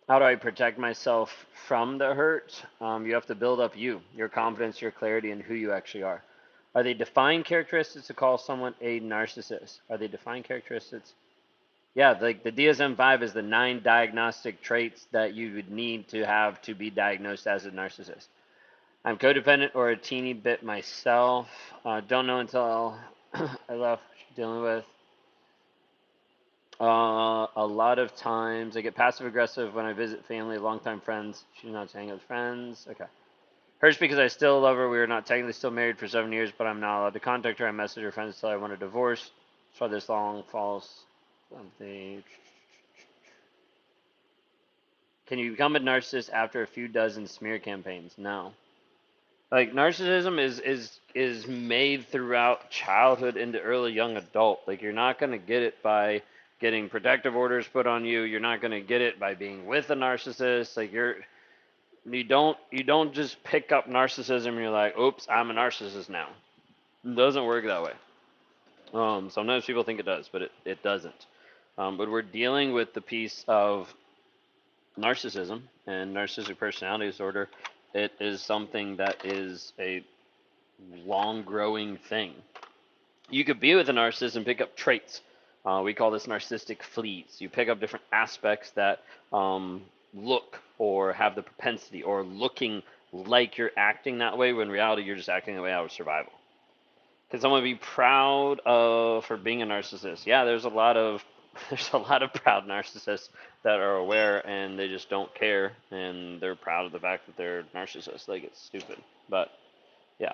How do I protect myself from the hurt? You have to build up your confidence, your clarity, and who you actually are. Are they defined characteristics to call someone a narcissist? Are they defined characteristics? Yeah, like the DSM-5 is the 9 diagnostic traits that you would need to have to be diagnosed as a narcissist. I'm codependent or a teeny bit myself. Don't know until I left dealing with. A lot of times I get passive aggressive when I visit family, longtime friends. She's not hanging with friends. Okay. Hurts because I still love her. We are not technically still married for 7 years, but I'm not allowed to contact her. I message her friends until I want a divorce. So this long false something. Can you become a narcissist after a few dozen smear campaigns? No. Like narcissism is made throughout childhood into early young adult. Like you're not gonna get it by getting protective orders put on you. You're not gonna get it by being with a narcissist. Like you don't just pick up narcissism and you're like, oops, I'm a narcissist now. It doesn't work that way. Sometimes people think it does, but it doesn't. But we're dealing with the piece of narcissism and narcissistic personality disorder. It is something that is a long growing thing. You could be with a narcissist and pick up traits. We call this narcissistic fleas. You pick up different aspects that look or have the propensity or looking like you're acting that way when in reality you're just acting that way out of survival. Can someone be proud of for being a narcissist? Yeah, there's a lot of proud narcissists that are aware and they just don't care and they're proud of the fact that they're narcissists. Like it's stupid, but yeah.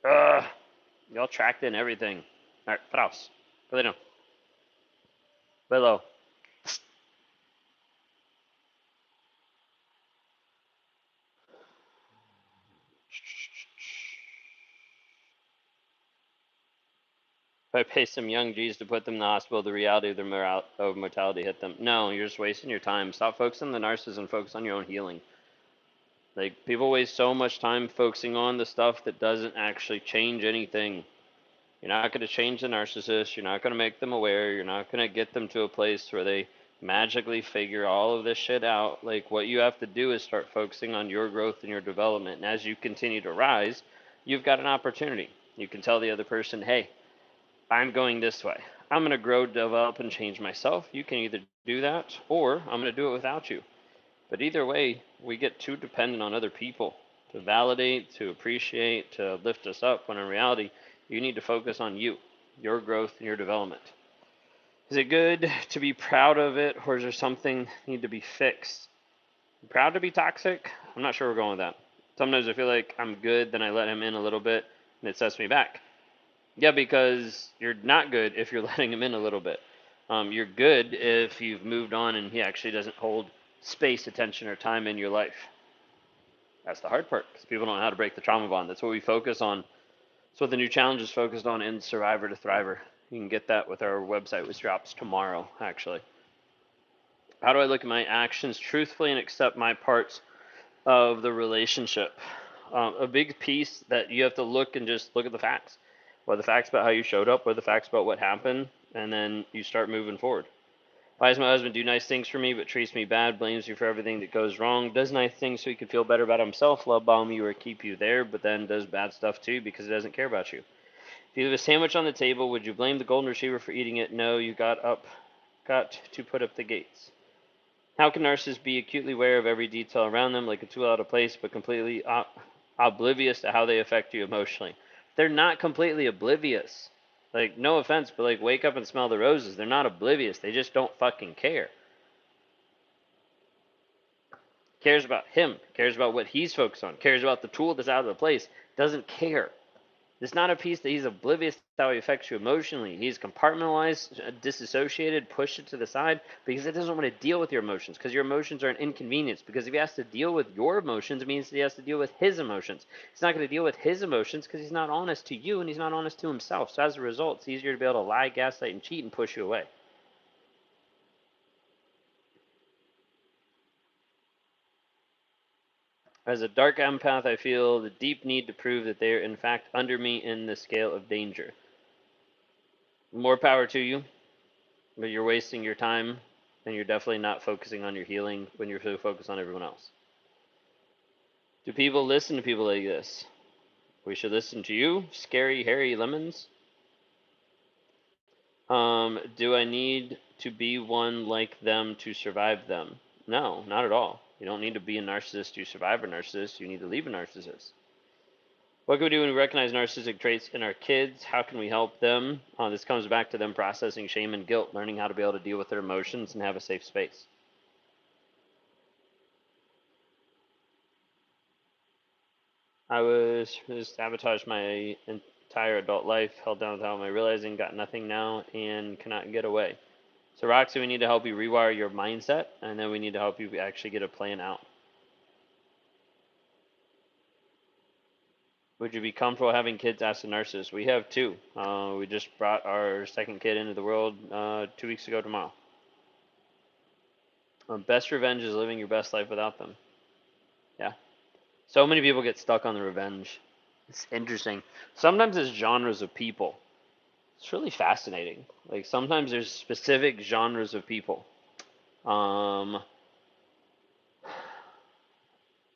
Ugh, y'all tracked in everything. All right, Praus. Pwede no. Below. If I pay some young G's to put them in the hospital, the reality of of mortality hit them. No, you're just wasting your time. Stop focusing on the narcissism. Focus on your own healing. Like people waste so much time focusing on the stuff that doesn't actually change anything. You're not going to change the narcissist. You're not going to make them aware. You're not going to get them to a place where they magically figure all of this shit out. Like what you have to do is start focusing on your growth and your development. And as you continue to rise, you've got an opportunity. You can tell the other person, hey, I'm going this way. I'm going to grow, develop, and change myself. You can either do that or I'm going to do it without you. But either way, we get too dependent on other people to validate, to appreciate, to lift us up, when in reality, you need to focus on you, your growth, and your development. Is it good to be proud of it, or is there something need to be fixed? Proud to be toxic? I'm not sure we're going with that. Sometimes I feel like I'm good, then I let him in a little bit, and it sets me back. Yeah, because you're not good if you're letting him in a little bit. You're good if you've moved on and he actually doesn't hold space, attention, or time in your life. That's the hard part because people don't know how to break the trauma bond. That's what we focus on. That's what the new challenge is focused on in Survivor to Thriver. You can get that with our website, which drops tomorrow, actually. How do I look at my actions truthfully and accept my parts of the relationship? A big piece that you have to look and just look at the facts. What are the facts about how you showed up? What are the facts about what happened? And then you start moving forward. Why does my husband do nice things for me but treats me bad, blames you for everything that goes wrong, does nice things so he can feel better about himself, love bomb you or keep you there, but then does bad stuff too because he doesn't care about you? If you leave a sandwich on the table, would you blame the golden retriever for eating it? No, you got to put up the gates. How can narcissists be acutely aware of every detail around them, like a tool out of place, but completely oblivious to how they affect you emotionally? They're not completely oblivious. Like, no offense, but like, wake up and smell the roses. They're not oblivious. They just don't fucking care. Cares about him. Cares about what he's focused on. Cares about the tool that's out of the place. Doesn't care. It's not a piece that he's oblivious to how he affects you emotionally. He's compartmentalized, disassociated, pushed it to the side because it doesn't want to deal with your emotions because your emotions are an inconvenience. Because if he has to deal with your emotions, it means that he has to deal with his emotions. He's not going to deal with his emotions because he's not honest to you and he's not honest to himself. So as a result, it's easier to be able to lie, gaslight, and cheat and push you away. As a dark empath, I feel the deep need to prove that they are in fact under me in the scale of danger. More power to you, but you're wasting your time and you're definitely not focusing on your healing when you're so focused on everyone else. Do people listen to people like this? We should listen to you, scary, hairy lemons. Do I need to be one like them to survive them? No, not at all. You don't need to be a narcissist to survive a narcissist. You need to leave a narcissist. What can we do when we recognize narcissistic traits in our kids? How can we help them? This comes back to them processing shame and guilt, learning how to be able to deal with their emotions and have a safe space. I was sabotaged my entire adult life, held down without my realizing, got nothing now, and cannot get away. So, Roxy, we need to help you rewire your mindset, and then we need to help you actually get a plan out. Would you be comfortable having kids? Ask a narcissist. We have two. We just brought our second kid into the world 2 weeks ago tomorrow. Best revenge is living your best life without them. Yeah. So many people get stuck on the revenge. It's interesting. Sometimes it's genres of people. It's really fascinating. Like sometimes there's specific genres of people. Um,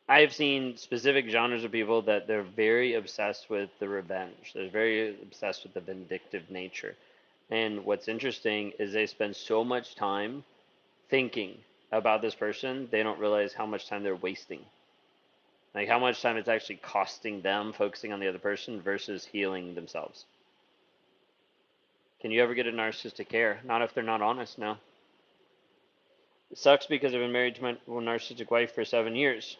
I have seen specific genres of people that they're very obsessed with the revenge. They're very obsessed with the vindictive nature. And what's interesting is they spend so much time thinking about this person, they don't realize how much time they're wasting. Like how much time it's actually costing them focusing on the other person versus healing themselves. Can you ever get a narcissist to care? Not if they're not honest, no. It sucks because I've been married to my narcissistic wife for 7 years.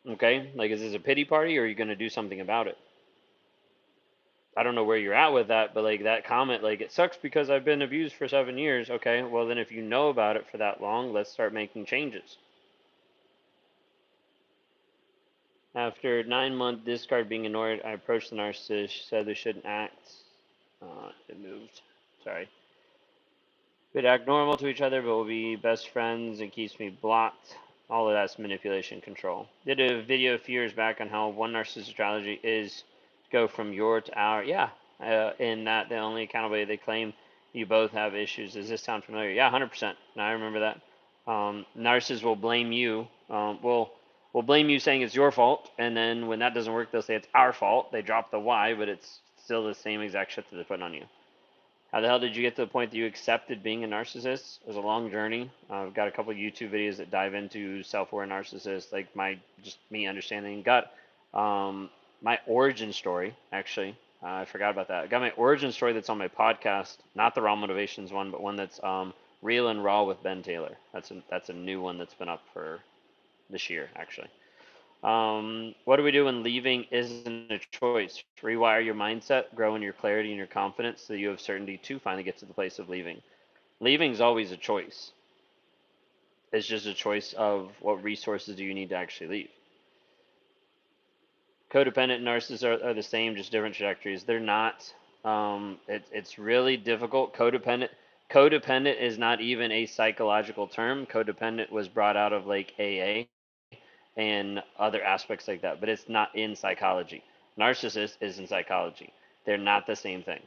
Okay? Like, is this a pity party or are you going to do something about it? I don't know where you're at with that, but like that comment, like, it sucks because I've been abused for 7 years. Okay, well, then if you know about it for that long, let's start making changes. After 9 month discard being ignored, I approached the narcissist. She said they shouldn't act. It moved. Sorry. We'd act normal to each other, but we'll be best friends. It keeps me blocked. All of that's manipulation control. Did a video a few years back on how one narcissist strategy is go from your to our. Yeah, in that the only accountability they claim you both have issues. Does this sound familiar? Yeah, 100%. Now I remember that. Narcissists will blame you. Will blame you saying it's your fault, and then when that doesn't work, they'll say it's our fault. They drop the why, but it's still the same exact shit that they put on you. How the hell did you get to the point that you accepted being a narcissist? It was a long journey. I've got a couple of YouTube videos that dive into self-aware narcissists, like me understanding. Got my origin story actually. I forgot about that. I got my origin story that's on my podcast, not the Raw Motivations one, but one that's Real and Raw with Ben Taylor. That's a new one that's been up for this year actually. What do we do when leaving isn't a choice? Rewire your mindset, grow in your clarity and your confidence so you have certainty to finally get to the place of leaving. Leaving is always a choice. It's just a choice of what resources do you need to actually leave. Codependent and narcissists are the same, just different trajectories. They're not. It's really difficult. Codependent is not even a psychological term. Codependent was brought out of like AA and other aspects like that, but it's not in psychology. Narcissist is in psychology. They're not the same thing.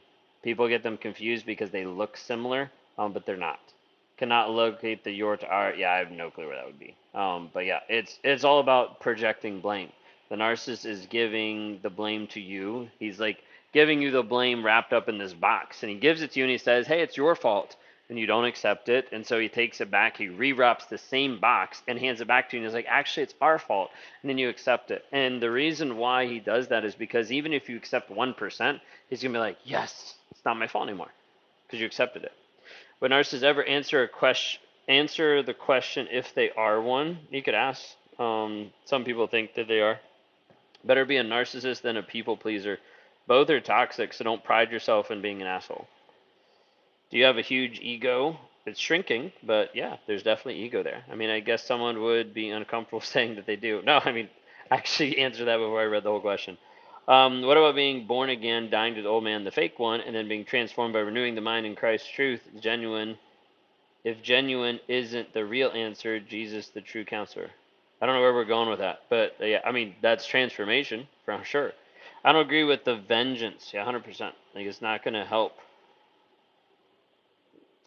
People get them confused because they look similar, but they're not. Cannot locate the your to our. Yeah, I have no clue where that would be. But yeah, it's all about projecting blame. The narcissist is giving the blame to you. He's like giving you the blame wrapped up in this box, and he gives it to you, and he says, "Hey, it's your fault." and you don't accept it, and so he takes it back, he rewraps the same box and hands it back to you, and he's like, actually, it's our fault, and then you accept it. And the reason why he does that is because even if you accept 1%, he's gonna be like, yes, it's not my fault anymore, because you accepted it. Would narcissists ever answer the question if they are one? You could ask. Some people think that they are. Better be a narcissist than a people pleaser. Both are toxic, so don't pride yourself in being an asshole. Do you have a huge ego? It's shrinking, but yeah, there's definitely ego there. I mean, I guess someone would be uncomfortable saying that they do. No, I mean, actually answer that before I read the whole question. What about being born again, dying to the old man, the fake one, and then being transformed by renewing the mind in Christ's truth, genuine? If genuine isn't the real answer, Jesus the true counselor. I don't know where we're going with that, but yeah, I mean, that's transformation for sure. I don't agree with the vengeance. Yeah, 100%. Like, it's not going to help.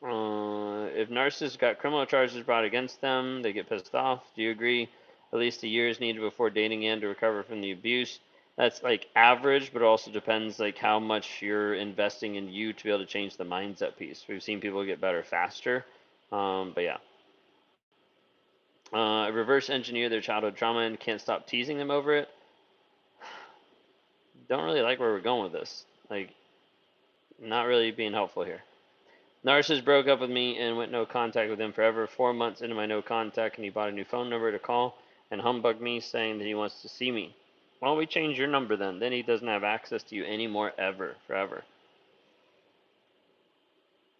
If narcissists got criminal charges brought against them, they get pissed off. Do you agree? At least a year is needed before dating again to recover from the abuse. That's like average, but it also depends like how much you're investing in you to be able to change the mindset piece. We've seen people get better faster, but yeah. Reverse engineer their childhood trauma and can't stop teasing them over it. Don't really like where we're going with this. Like, not really being helpful here. Narcissist broke up with me and went no contact with him forever. 4 months into my no contact, and he bought a new phone number to call and humbugged me, saying that he wants to see me. Why don't we change your number then? Then he doesn't have access to you anymore, ever, forever.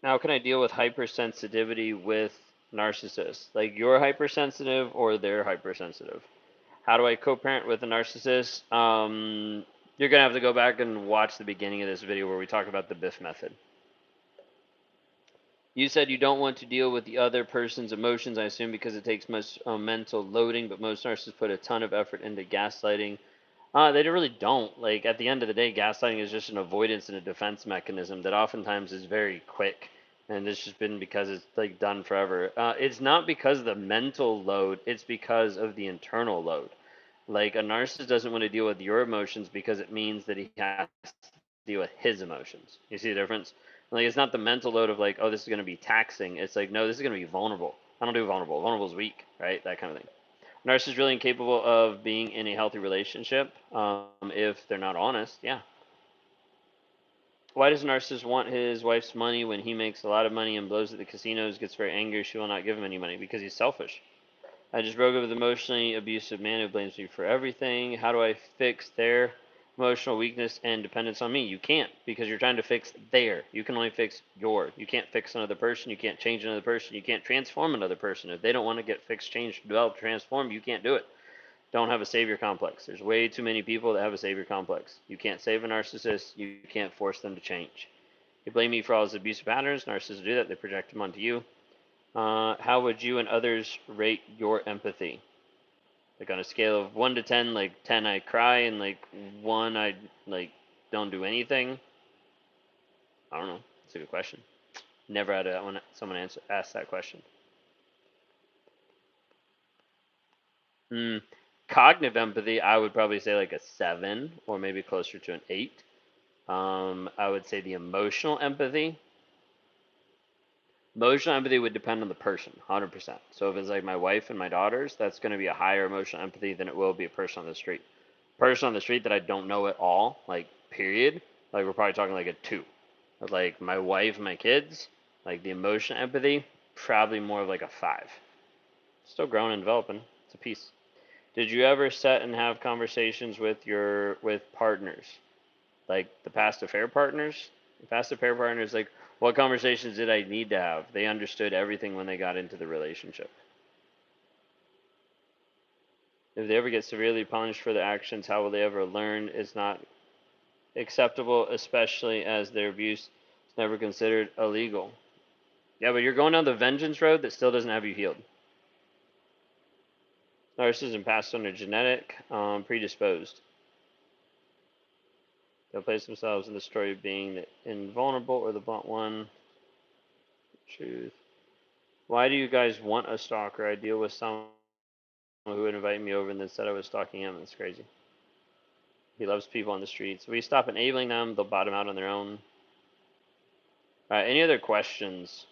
Now, how can I deal with hypersensitivity with narcissists? Like, you're hypersensitive or they're hypersensitive? How do I co-parent with a narcissist? You're gonna have to go back and watch the beginning of this video where we talk about the BIFF method. You said you don't want to deal with the other person's emotions, I assume, because it takes much mental loading, but most narcissists put a ton of effort into gaslighting. They really don't. Like, at the end of the day, gaslighting is just an avoidance and a defense mechanism that oftentimes is very quick. And it's just been because it's like done forever. It's not because of the mental load, it's because of the internal load. Like, a narcissist doesn't want to deal with your emotions because it means that he has to deal with his emotions. You see the difference? Like, it's not the mental load of like, oh, this is going to be taxing. It's like, no, this is going to be vulnerable. I don't do vulnerable. Vulnerable is weak, right? That kind of thing. Narcissist really incapable of being in a healthy relationship if they're not honest. Yeah. Why does a narcissist want his wife's money when he makes a lot of money and blows at the casinos, gets very angry, she will not give him any money because he's selfish? I just broke up with an emotionally abusive man who blames me for everything. How do I fix their emotional weakness and dependence on me? You can't, because you're trying to fix their. You can only fix your. You can't fix another person. You can't change another person. You can't transform another person. If they don't want to get fixed, changed, developed, transformed, you can't do it. Don't have a savior complex. There's way too many people that have a savior complex. You can't save a narcissist. You can't force them to change. You blame me for all his abusive patterns. Narcissists do that. They project them onto you. How would you and others rate your empathy? Like, on a scale of 1 to 10, like 10 I cry and like 1 I like don't do anything. I don't know. It's a good question. Never had someone ask that question. Hmm. Cognitive empathy, I would probably say like a 7 or maybe closer to an 8. I would say the emotional empathy would depend on the person, 100%. So if it's like my wife and my daughters, that's going to be a higher emotional empathy than it will be a person on the street. Person on the street that I don't know at all, like, period, like, we're probably talking like a 2. But like my wife and my kids, like, the emotional empathy, probably more of like a 5. Still growing and developing. It's a piece. Did you ever sit and have conversations with partners, like the past affair partners? The past affair partners, like, what conversations did I need to have? They understood everything when they got into the relationship. If they ever get severely punished for their actions, how will they ever learn it's not acceptable, especially as their abuse is never considered illegal? Yeah, but you're going down the vengeance road that still doesn't have you healed. Narcissism passed on to genetic, predisposed. They'll place themselves in the story of being the invulnerable or the blunt one. Truth. Why do you guys want a stalker? I deal with someone who would invite me over and then said I was stalking him. That's crazy. He loves people on the streets. We stop enabling them, they'll bottom out on their own. All right, any other questions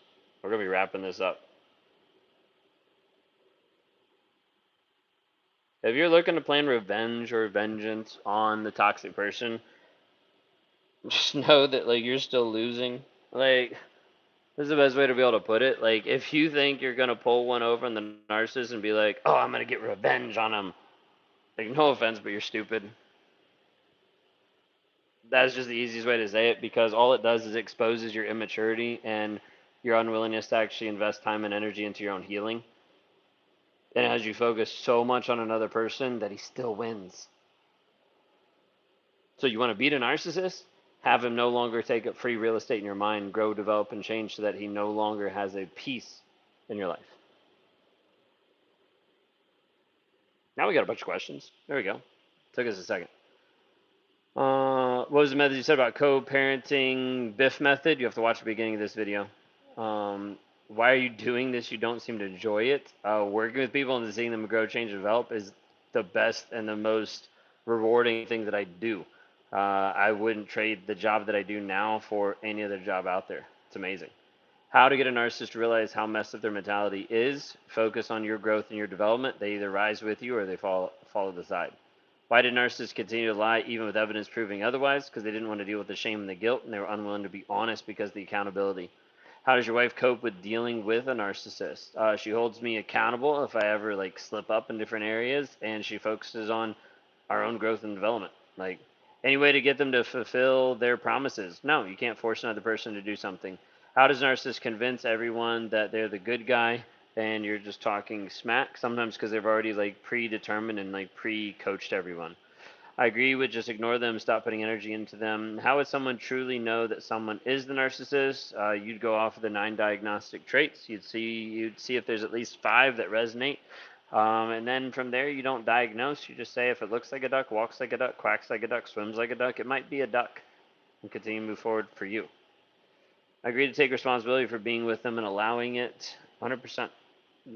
We're gonna be wrapping this up. If you're looking to plan revenge or vengeance on the toxic person, just know that like you're still losing. Like this is the best way to be able to put it. Like if you think you're gonna pull one over on the narcissist and be like, "Oh, I'm gonna get revenge on him," like no offense, but you're stupid. That's just the easiest way to say it because all it does is exposes your immaturity and your unwillingness to actually invest time and energy into your own healing. And it has you focus so much on another person that he still wins. So you want to beat a narcissist? Have him no longer take up free real estate in your mind, grow, develop, and change so that he no longer has a piece in your life. Now we got a bunch of questions. There we go. Took us a second. What was the method you said about co-parenting BIFF method? You have to watch the beginning of this video. Why are you doing this? You don't seem to enjoy it. Working with people and seeing them grow, change, and develop is the best and the most rewarding thing that I do. I wouldn't trade the job that I do now for any other job out there. It's amazing. How to get a narcissist to realize how messed up their mentality is. Focus on your growth and your development. They either rise with you or they fall to the side. Why did narcissists continue to lie even with evidence proving otherwise? Because they didn't want to deal with the shame and the guilt, and they were unwilling to be honest because of the accountability. How does your wife cope with dealing with a narcissist? She holds me accountable if I ever like slip up in different areas, and she focuses on our own growth and development. Like any way to get them to fulfill their promises. No, you can't force another person to do something. How does narcissist convince everyone that they're the good guy and you're just talking smack? Sometimes because they've already like predetermined and like pre-coached everyone. I agree with just ignore them, stop putting energy into them. How would someone truly know that someone is the narcissist? You'd go off of the 9 diagnostic traits. You'd see if there's at least 5 that resonate. And then from there, you don't diagnose. You just say if it looks like a duck, walks like a duck, quacks like a duck, swims like a duck, it might be a duck, and continue to move forward for you. I agree to take responsibility for being with them and allowing it 100%.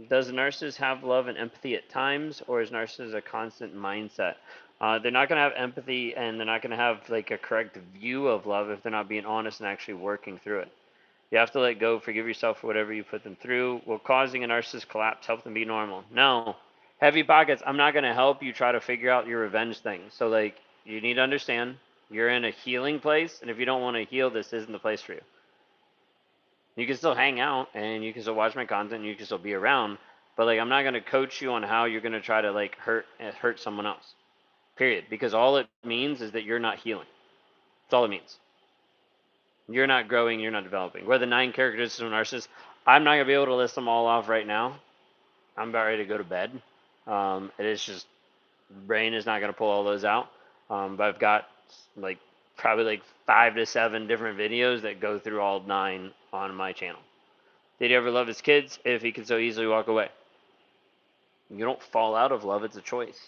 Does a narcissist have love and empathy at times, or is narcissist a constant mindset? They're not going to have empathy and they're not going to have like a correct view of love if they're not being honest and actually working through it. You have to let go, forgive yourself for whatever you put them through. Will causing a narcissist collapse help them be normal? No. Heavy pockets, I'm not going to help you try to figure out your revenge thing. So, like, you need to understand you're in a healing place, and if you don't want to heal, this isn't the place for you. You can still hang out and you can still watch my content and you can still be around, but like I'm not going to coach you on how you're going to try to like hurt someone else. Period. Because all it means is that you're not healing. That's all it means. You're not growing, you're not developing. What are the 9 characteristics of a narcissist? I'm not going to be able to list them all off right now. I'm about ready to go to bed. It is just brain is not going to pull all those out. But I've got like probably like 5 to 7 different videos that go through all 9 on my channel. Did he ever love his kids if he could so easily walk away? You don't fall out of love, it's a choice.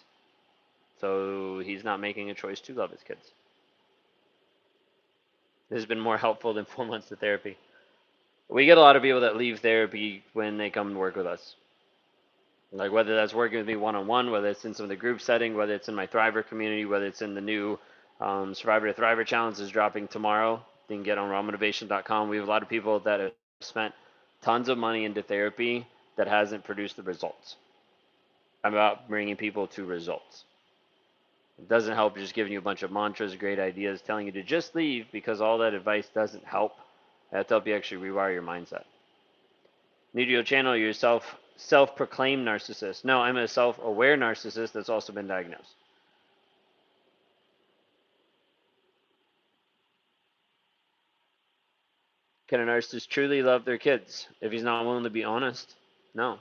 So he's not making a choice to love his kids. This has been more helpful than 4 months of therapy. We get a lot of people that leave therapy when they come and work with us. Like whether that's working with me one on one, whether it's in some of the group setting, whether it's in my Thriver community, whether it's in the new Survivor to Thriver challenge is dropping tomorrow. You can get on rawmotivation.com. We have a lot of people that have spent tons of money into therapy that hasn't produced the results. I'm about bringing people to results. It doesn't help just giving you a bunch of mantras, great ideas, telling you to just leave because all that advice doesn't help. I have to help you actually rewire your mindset. New to your channel, you're self-proclaimed narcissist. No, I'm a self-aware narcissist that's also been diagnosed. Can a narcissist truly love their kids if he's not willing to be honest? No.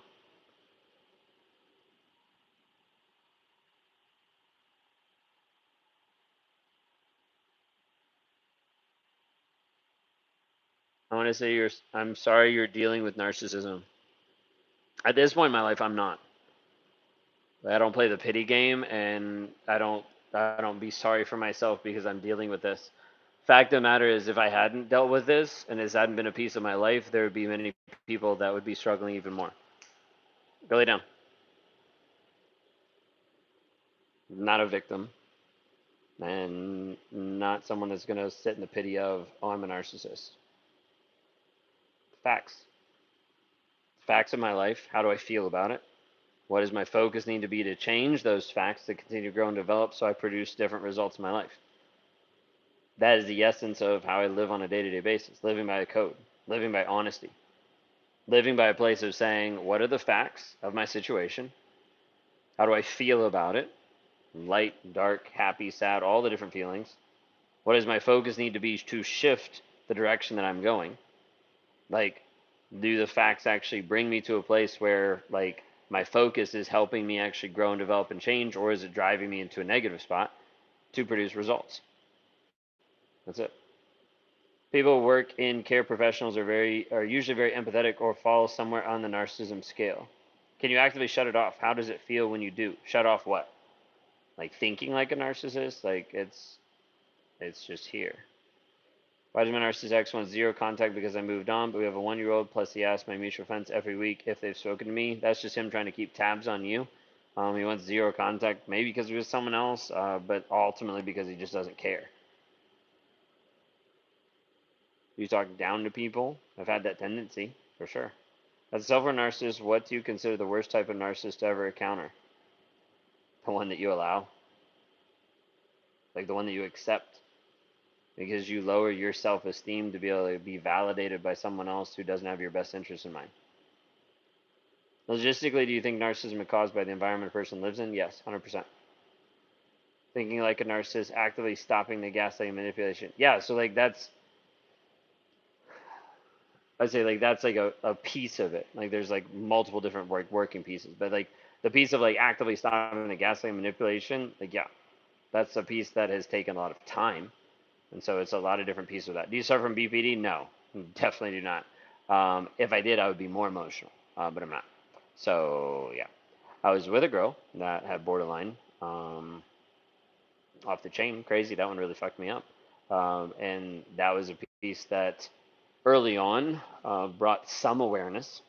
I want to say I'm sorry you're dealing with narcissism. At this point in my life, I'm not. I don't play the pity game, and I don't be sorry for myself because I'm dealing with this. Fact of the matter is, if I hadn't dealt with this and this hadn't been a piece of my life, there would be many people that would be struggling even more. Go lay down. Not a victim, and not someone that's going to sit in the pity of, oh, I'm a narcissist. Facts. facts of my life. How do I feel about it? What does my focus need to be to change those facts to continue to grow and develop so I produce different results in my life? That is the essence of how I live on a day-to-day basis, living by a code, living by honesty, living by a place of saying, what are the facts of my situation? How do I feel about it? Light, dark, happy, sad, all the different feelings. What does my focus need to be to shift the direction that I'm going? Like, do the facts actually bring me to a place where, like, my focus is helping me actually grow and develop and change, or is it driving me into a negative spot to produce results? That's it. People who work in care professionals are usually very empathetic or fall somewhere on the narcissism scale. Can you actively shut it off? How does it feel when you do? Shut off what? Like thinking like a narcissist? Like it's just here. Why does my narcissist ex want zero contact because I moved on, but we have a 1 year old, plus he asks my mutual friends every week if they've spoken to me. That's just him trying to keep tabs on you. He wants zero contact, maybe because he was someone else, but ultimately because he just doesn't care. You talk down to people. I've had that tendency, for sure. As a self-aware narcissist, what do you consider the worst type of narcissist to ever encounter? The one that you allow? Like the one that you accept? Because you lower your self-esteem to be able to be validated by someone else who doesn't have your best interest in mind. Logistically, do you think narcissism is caused by the environment a person lives in? Yes, 100%. Thinking like a narcissist, actively stopping the gaslighting manipulation. Yeah, so like I'd say like that's like a piece of it. Like there's like multiple different working pieces, but like the piece of like actively stopping the gaslighting manipulation, like yeah, that's a piece that has taken a lot of time, and so it's a lot of different pieces of that. Do you suffer from BPD? No, definitely do not. If I did, I would be more emotional, but I'm not. So yeah, I was with a girl that had borderline, off the chain, crazy. That one really fucked me up, and that was a piece that early on brought some awareness,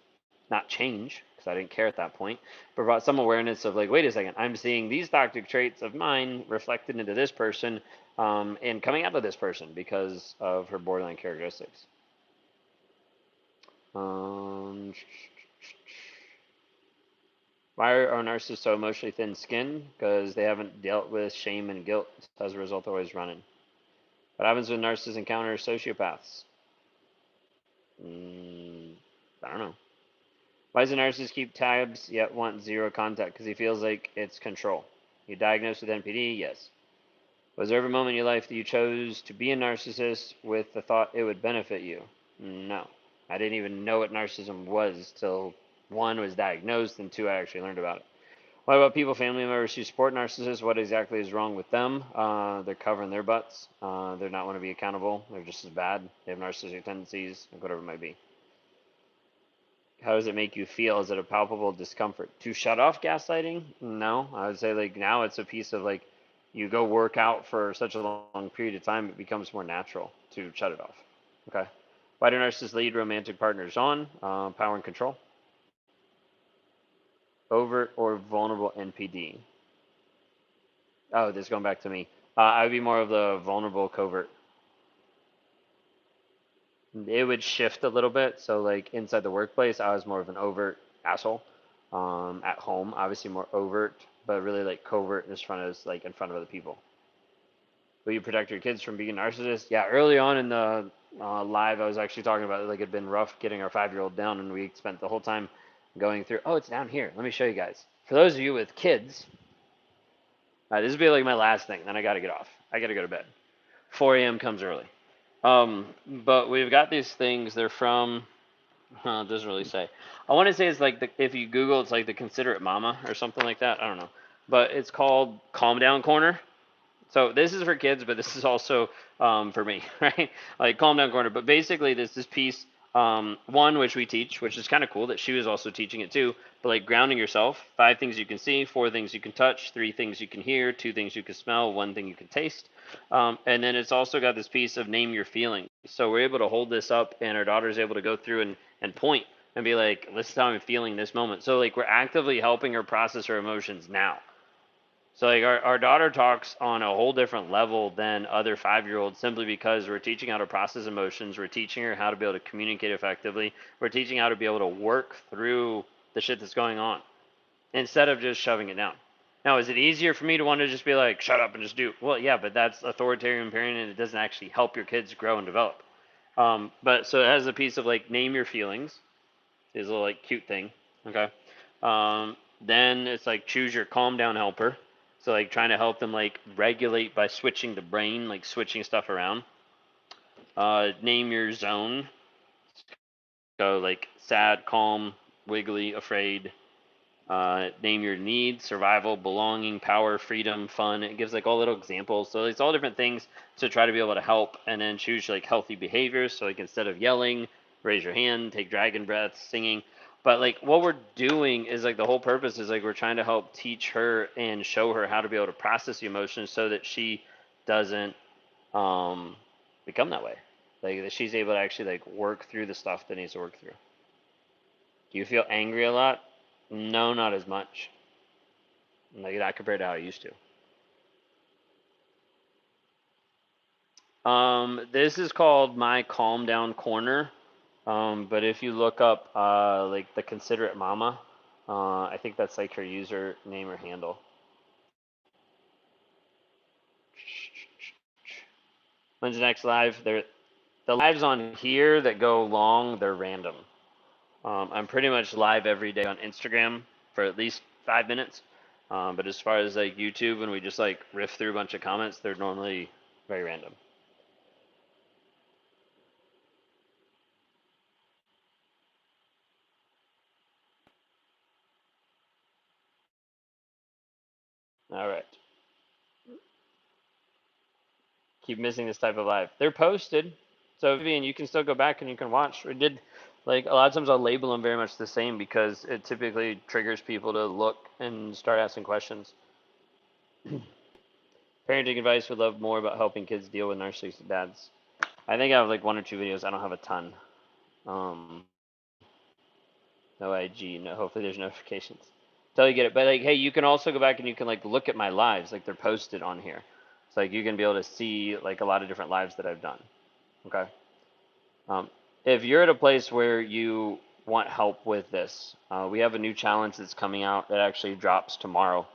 not change, because I didn't care at that point, but brought some awareness of like, wait a second, I'm seeing these toxic traits of mine reflected into this person, and coming out of this person because of her borderline characteristics. Um, why are narcissists so emotionally thin-skinned? Because they haven't dealt with shame and guilt. As a result, they're always running. What happens when narcissists encounter sociopaths? I don't know. Why does a narcissist keep tabs yet want zero contact? Because he feels like it's control. You diagnosed with NPD? Yes. Was there ever a moment in your life that you chose to be a narcissist with the thought it would benefit you? No. I didn't even know what narcissism was till one was diagnosed and two I actually learned about it. What about people, family members who support narcissists? What exactly is wrong with them? They're covering their butts. They're not want to be accountable. They're just as bad. They have narcissistic tendencies, whatever it might be. How does it make you feel? Is it a palpable discomfort? To shut off gaslighting? No. I would say like now it's a piece of like you go work out for such a long period of time, it becomes more natural to shut it off. Okay. Why do narcissists lead romantic partners on? Power and control. Overt or vulnerable NPD. Oh, this is going back to me. I would be more of the vulnerable covert. It would shift a little bit. So like inside the workplace, I was more of an overt asshole. At home, obviously more overt, but really like covert in front of other people. Will you protect your kids from being a narcissist? Yeah, early on in the live, I was actually talking about like it'd been rough getting our 5 year old down, and we spent the whole time going through. Oh, it's down here. Let me show you guys. For those of you with kids, this will be like my last thing. Then I got to get off. I got to go to bed. 4 a.m. comes early. But we've got these things. They're from. It doesn't really say. I want to say it's like if you Google, it's like the Considerate Mama or something like that. I don't know, but it's called Calm Down Corner. So this is for kids, but this is also for me, right? Like Calm Down Corner. But basically, this piece, one which we teach, which is kind of cool that she was also teaching it too. But like grounding yourself, 5 things you can see, 4 things you can touch, 3 things you can hear, 2 things you can smell, 1 thing you can taste. And then it's also got this piece of name your feelings. So we're able to hold this up, and our daughter's able to go through and point and be like, this is how I'm feeling this moment. So like we're actively helping her process her emotions now. So like our daughter talks on a whole different level than other 5-year-olds simply because we're teaching how to process emotions, we're teaching her how to be able to communicate effectively, we're teaching how to be able to work through the shit that's going on instead of just shoving it down. Now, is it easier for me to want to just be like, shut up and just do? Well, yeah, but that's authoritarian parenting and it doesn't actually help your kids grow and develop. But so it has a piece of like name your feelings, is a little like cute thing. Okay. Then it's like choose your calm down helper. So like trying to help them like regulate by switching the brain, like switching stuff around. Name your zone. So like sad, calm, wiggly, afraid. Name your needs: survival, belonging, power, freedom, fun. It gives like all little examples. So it's all different things to try to be able to help, and then choose like healthy behaviors. So like instead of yelling, raise your hand, take dragon breaths, singing. But like what we're doing is like the whole purpose is like we're trying to help teach her and show her how to be able to process the emotions so that she doesn't um, become that way. Like that she's able to actually like work through the stuff that needs to work through. Do you feel angry a lot? No, not as much. Like not compared to how I used to. This is called my calm down corner. But if you look up like the considerate mama, I think that's like her username or handle. When's the next live? The lives on here that go long, they're random. I'm pretty much live every day on Instagram for at least 5 minutes. But as far as like YouTube, when we just like riff through a bunch of comments, they're normally very random. All right. Keep missing this type of live. They're posted, so Vivian, you can still go back and you can watch. We did like a lot of times I'll label them very much the same because it typically triggers people to look and start asking questions. Parenting advice would love more about helping kids deal with narcissistic dads. I think I have like 1 or 2 videos. I don't have a ton. Um, no IG. No. Hopefully there's notifications. Until you get it. But like, hey, you can also go back and you can like look at my lives. Like they're posted on here. So like you can be able to see like a lot of different lives that I've done. Okay. Um, if you're at a place where you want help with this, we have a new challenge that's coming out that actually drops tomorrow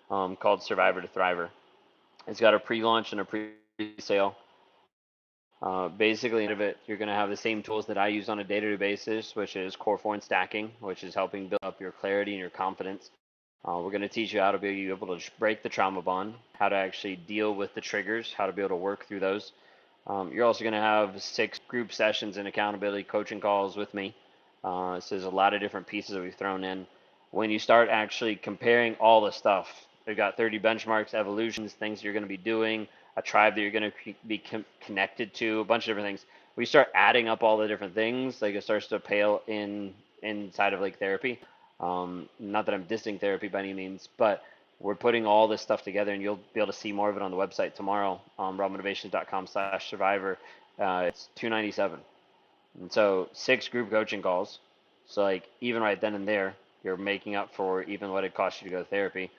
called Survivor to Thriver. It's got a pre-launch and a pre-sale. Basically, of it, you're going to have the same tools that I use on a day-to-day basis, which is core 4 and stacking, which is helping build up your clarity and your confidence. We're going to teach you how to be able to break the trauma bond, how to actually deal with the triggers, how to be able to work through those. You're also going to have 6 group sessions and accountability coaching calls with me. So there's a lot of different pieces that we've thrown in. When you start actually comparing all the stuff, we've got 30 benchmarks, evolutions, things you're going to be doing, a tribe that you're going to be connected to, a bunch of different things. We start adding up all the different things, like it starts to pale inside of like therapy. Not that I'm dissing therapy by any means, but we're putting all this stuff together, and you'll be able to see more of it on the website tomorrow on rawmotivations.com/survivor. It's $297, and so 6 group coaching calls. So like even right then and there, you're making up for even what it costs you to go to therapy.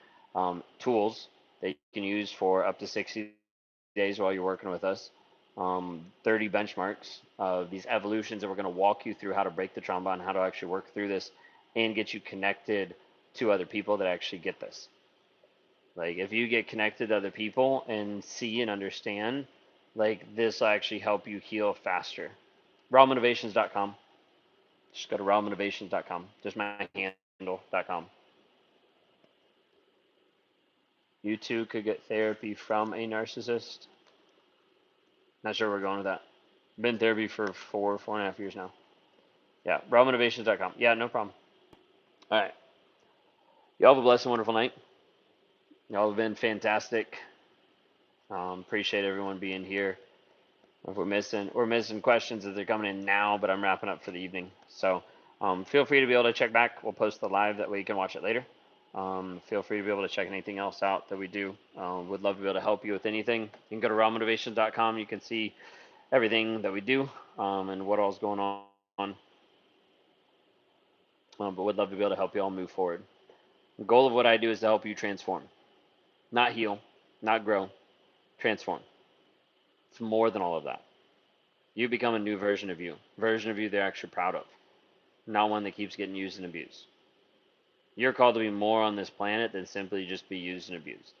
Tools that you can use for up to 60 days while you're working with us. 30 benchmarks of these evolutions that we're going to walk you through how to break the trauma and how to actually work through this and get you connected to other people that actually get this. Like if you get connected to other people and see and understand, like this will actually help you heal faster. Rawmotivations.com. Just go to rawmotivations.com. Just my handle.com. You too could get therapy from a narcissist. Not sure where we're going with that. Been in therapy for 4.5 years now. Yeah, rawmotivations.com. Yeah, no problem. All right. Y'all have a blessed and wonderful night. Y'all have been fantastic. Appreciate everyone being here. If we're missing questions as they're coming in now, but I'm wrapping up for the evening. So feel free to be able to check back. We'll post the live that way you can watch it later. Feel free to be able to check anything else out that we do. Would love to be able to help you with anything. You can go to rawmotivations.com. You can see everything that we do and what all's going on. But would love to be able to help you all move forward. The goal of what I do is to help you transform. not heal, not grow, transform. It's more than all of that. You become a new version of you they're actually proud of, not one that keeps getting used and abused. You're called to be more on this planet than simply just be used and abused.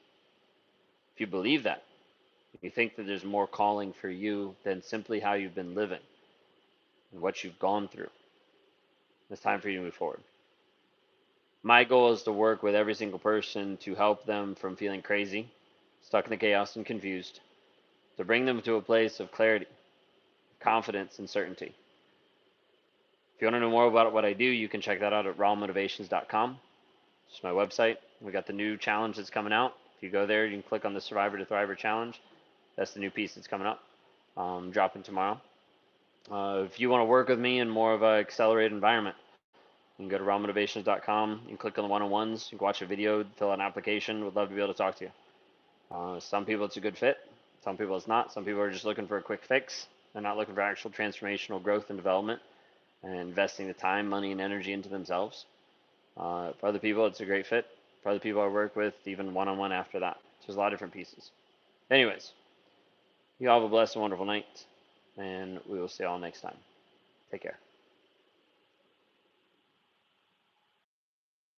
If you believe that, you think that there's more calling for you than simply how you've been living and what you've gone through, it's time for you to move forward. My goal is to work with every single person to help them from feeling crazy, stuck in the chaos and confused, to bring them to a place of clarity, confidence, and certainty. If you want to know more about what I do, you can check that out at rawmotivations.com. It's my website. We got the new challenge that's coming out. If you go there, you can click on the Survivor to Thriver challenge. That's the new piece that's coming up, dropping tomorrow. If you want to work with me in more of an accelerated environment, you can go to rawmotivations.com. You can click on the one-on-ones. You can watch a video, fill out an application. Would love to be able to talk to you. Some people it's a good fit. Some people it's not. Some people are just looking for a quick fix. They're not looking for actual transformational growth and development and investing the time, money, and energy into themselves. For other people, it's a great fit. For other people I work with, even one-on-one after that. So there's a lot of different pieces. Anyways, you all have a blessed and wonderful night, and we will see you all next time. Take care.